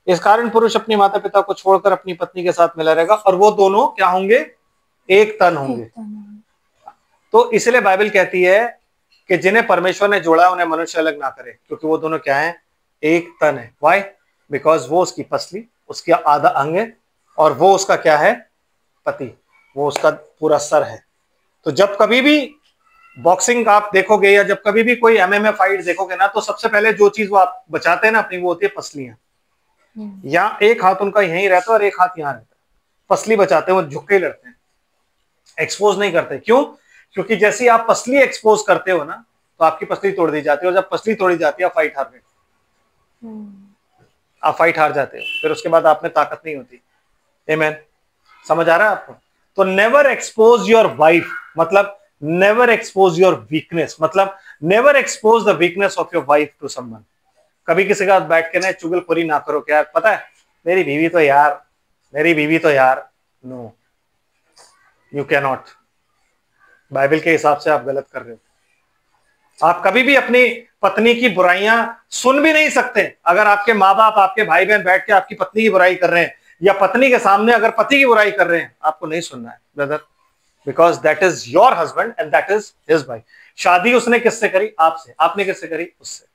इस कारण पुरुष अपने माता पिता को छोड़कर अपनी पत्नी के साथ मिला रहेगा और वो दोनों क्या होंगे? एक तन होंगे। तो इसलिए बाइबल कहती है कि जिन्हें परमेश्वर ने जोड़ा उन्हें मनुष्य अलग ना करे, क्योंकि वो दोनों क्या है? एक तन है। व्हाई? बिकॉज वो उसकी पसली, उसका आधा अंग है और वो उसका क्या है? पति। वो उसका पूरा सर है। तो जब कभी भी बॉक्सिंग आप देखोगे या जब कभी भी कोई एमएमए फाइट देखोगे ना, तो सबसे पहले जो चीज वो आप बचाते हैं ना अपनी, वो होती है पसलियां। या एक हाथ उनका यहीं रहता है और एक हाथ यहां रहता है, पसली बचाते हैं, वो झुक के ही लड़ते हैं, एक्सपोज नहीं करते। क्यों? क्योंकि जैसे आप पसली एक्सपोज करते हो ना, तो आपकी पसली तोड़ दी जाती है, और जब पसली तोड़ी जाती है आप फाइट हार गए, आप फाइट हार जाते हो, फिर उसके बाद आप में ताकत नहीं होती। आमेन। समझ आ रहा है आपको? तो नेवर एक्सपोज योर वाइफ, मतलब नेवर एक्सपोज योर वीकनेस, मतलब never expose the weakness of your wife to someone. कभी किसी के साथ बैठ के ना चुगलखोरी ना करो कि यार पता है मेरी बीवी तो यार, मेरी बीवी तो यार। No, you can not. Bible के हिसाब से आप गलत कर रहे हो। आप कभी भी अपनी पत्नी की बुराइयां सुन भी नहीं सकते। अगर आपके माँ बाप, आपके भाई बहन बैठ के आपकी पत्नी की बुराई कर रहे हैं, या पत्नी के सामने अगर पति की बुराई कर रहे हैं, आपको नहीं सुनना है brother, because that is your husband and that is his wife. शादी उसने किससे करी? आपसे। आपने किससे करी? उससे।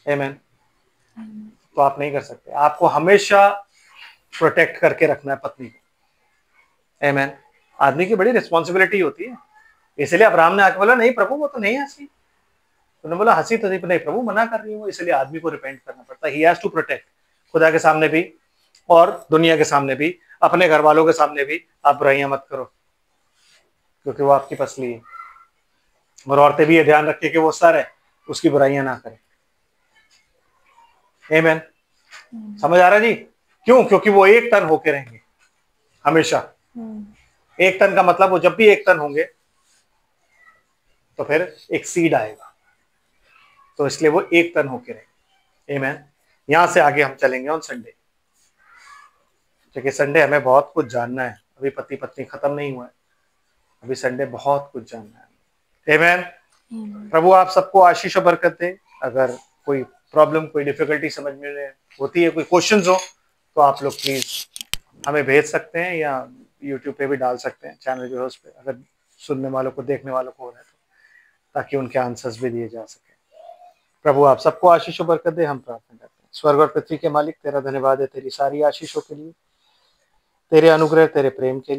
आमेन। तो आप नहीं कर सकते। आपको हमेशा प्रोटेक्ट करके रखना है पत्नी को। आमेन। आदमी की बड़ी रिस्पॉन्सिबिलिटी होती है। इसलिए अब्राहम ने आके बोला नहीं प्रभु वो तो नहीं हंसी। उन्होंने बोला हंसी तो नहीं प्रभु मना कर रही हूँ। इसलिए आदमी को रिपेंट करना पड़ता है। ही हैज टू प्रोटेक्ट, खुदा के सामने भी और दुनिया के सामने भी, अपने घर वालों के सामने भी। आप बुराइयां मत करो, क्योंकि वो आपकी पसली है। और औरतें भी ये ध्यान रखें कि वो सर है, उसकी बुराइयां ना करें। आमेन। समझ आ रहा जी? क्यों? क्योंकि वो एक तन होके रहेंगे हमेशा। एक तन का मतलब वो जब भी एक तन होंगे तो फिर एक सीड आएगा, तो इसलिए वो एक तन होके रहेंगे। आमेन। यहां से आगे हम चलेंगे ऑन संडे, क्योंकि संडे हमें बहुत कुछ जानना है। अभी पति पत्नी खत्म नहीं हुआ है, अभी संडे बहुत कुछ जानना है। आमेन। प्रभु आप सबको आशीष और बरकत दे। अगर कोई प्रॉब्लम, कोई डिफिकल्टी समझ में होती है, कोई क्वेश्चंस हो, तो आप लोग प्लीज हमें भेज सकते हैं, या यूट्यूब पे भी डाल सकते हैं चैनल जो है उस पर, अगर सुनने वालों को, देखने वालों को हो रहा है तो, ताकि उनके आंसर्स भी दिए जा सके। प्रभु आप सबको आशीष और बरकत दे। हम प्रार्थना करते हैं। स्वर्ग और पृथ्वी के मालिक, तेरा धन्यवाद है तेरी सारी आशीषों के लिए, तेरे अनुग्रह, तेरे प्रेम के लिए।